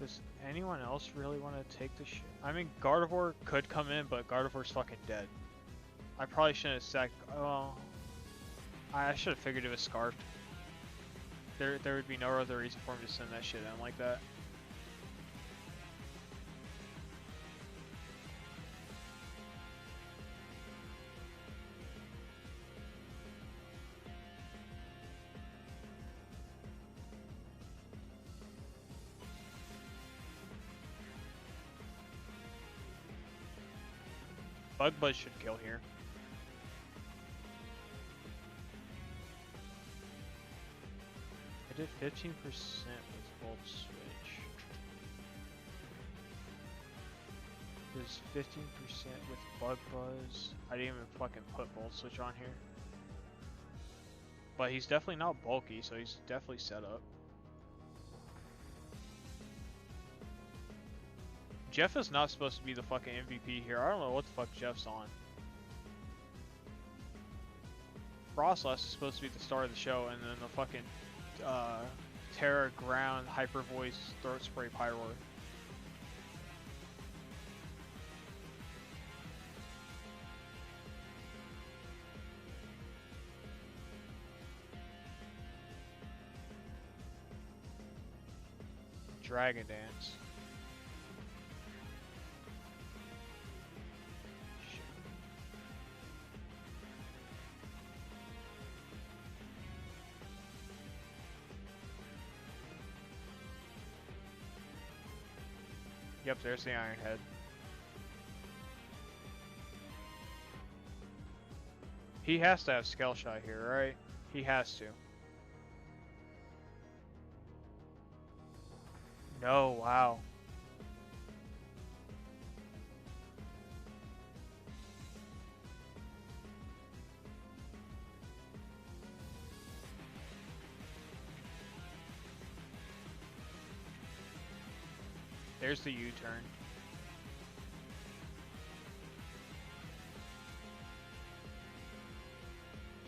Does anyone else really want to take the shit? I mean, Gardevoir could come in, but Gardevoir's fucking dead. I probably shouldn't have sacked. Well, I should have figured it was Scarfed. There would be no other reason for him to send that shit in like that. Bug Buzz should kill here. I did 15% with Volt Switch. There's 15% with Bug Buzz. I didn't even fucking put Volt Switch on here. But he's definitely not bulky, so he's definitely set up. Jeff is not supposed to be the fucking MVP here. I don't know what the fuck Jeff's on. Frostless is supposed to be the star of the show, and then the fucking Terra Ground Hyper Voice Throat Spray Pyroar. Dragon Dance. Yep, there's the Iron Head. He has to have Scale Shot here, right? He has to. No, wow. There's the U-turn.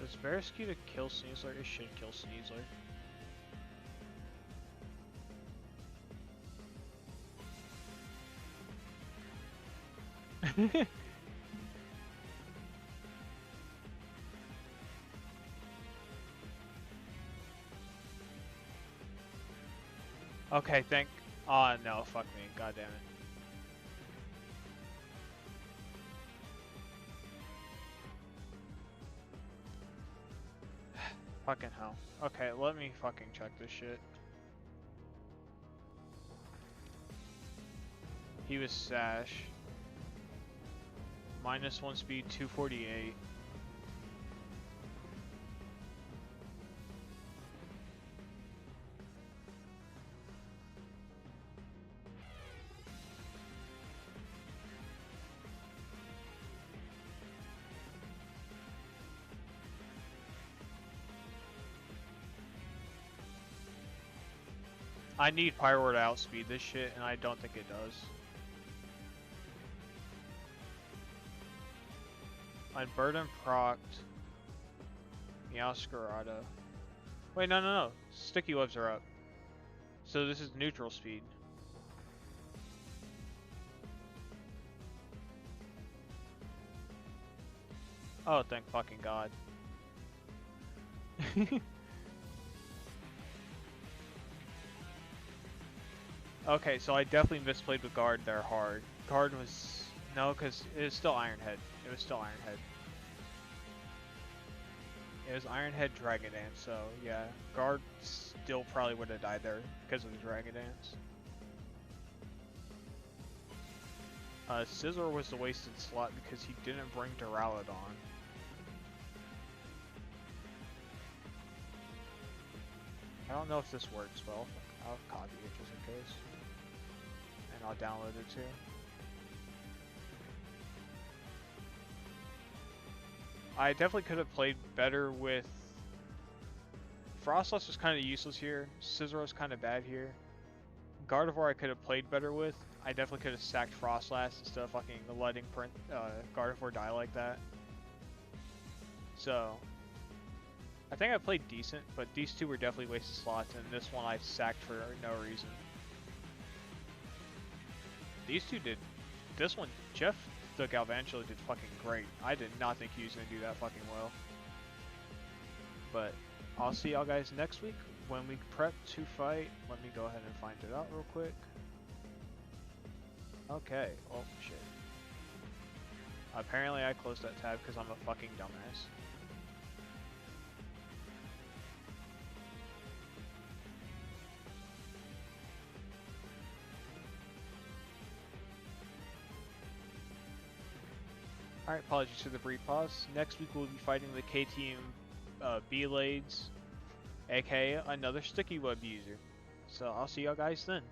Does Veriscuda kill Sneasler? It should kill Sneasler. Okay, thank. Oh no, fuck me. God damn it. Fucking hell. Okay, let me fucking check this shit. He was Sash. -1 speed, 248. I need Pyro to outspeed this shit, and I don't think it does. Unburden procced. Meowscarada. Wait, no. Sticky webs are up. So this is neutral speed. Oh, thank fucking God. Okay, so I definitely misplayed with guard there hard. Guard was... No, because it was still Iron Head. It was still Iron Head. It was Iron Head Dragon Dance, so yeah. Guard still probably would have died there because of the Dragon Dance. Scizor was the wasted slot because he didn't bring Duraludon. I don't know if this works, but I'll copy it just in case. And I'll download it too. I definitely could have played better with... Frostlass was kind of useless here. Scizor was kind of bad here. Gardevoir I could have played better with. I definitely could have sacked Frostlass instead of fucking letting Gardevoir die like that. So... I think I played decent, but these two were definitely wasted slots, and this one I sacked for no reason. These two did... This one, Jeff the Galvantula did fucking great. I did not think he was going to do that fucking well. But I'll see y'all guys next week when we prep to fight. Let me go ahead and find it out real quick. Okay. Oh, shit. Apparently I closed that tab because I'm a fucking dumbass. Alright, apologies for the brief pause. Next week we'll be fighting the KTM B-Lades, aka another Sticky Web user. So I'll see y'all guys then.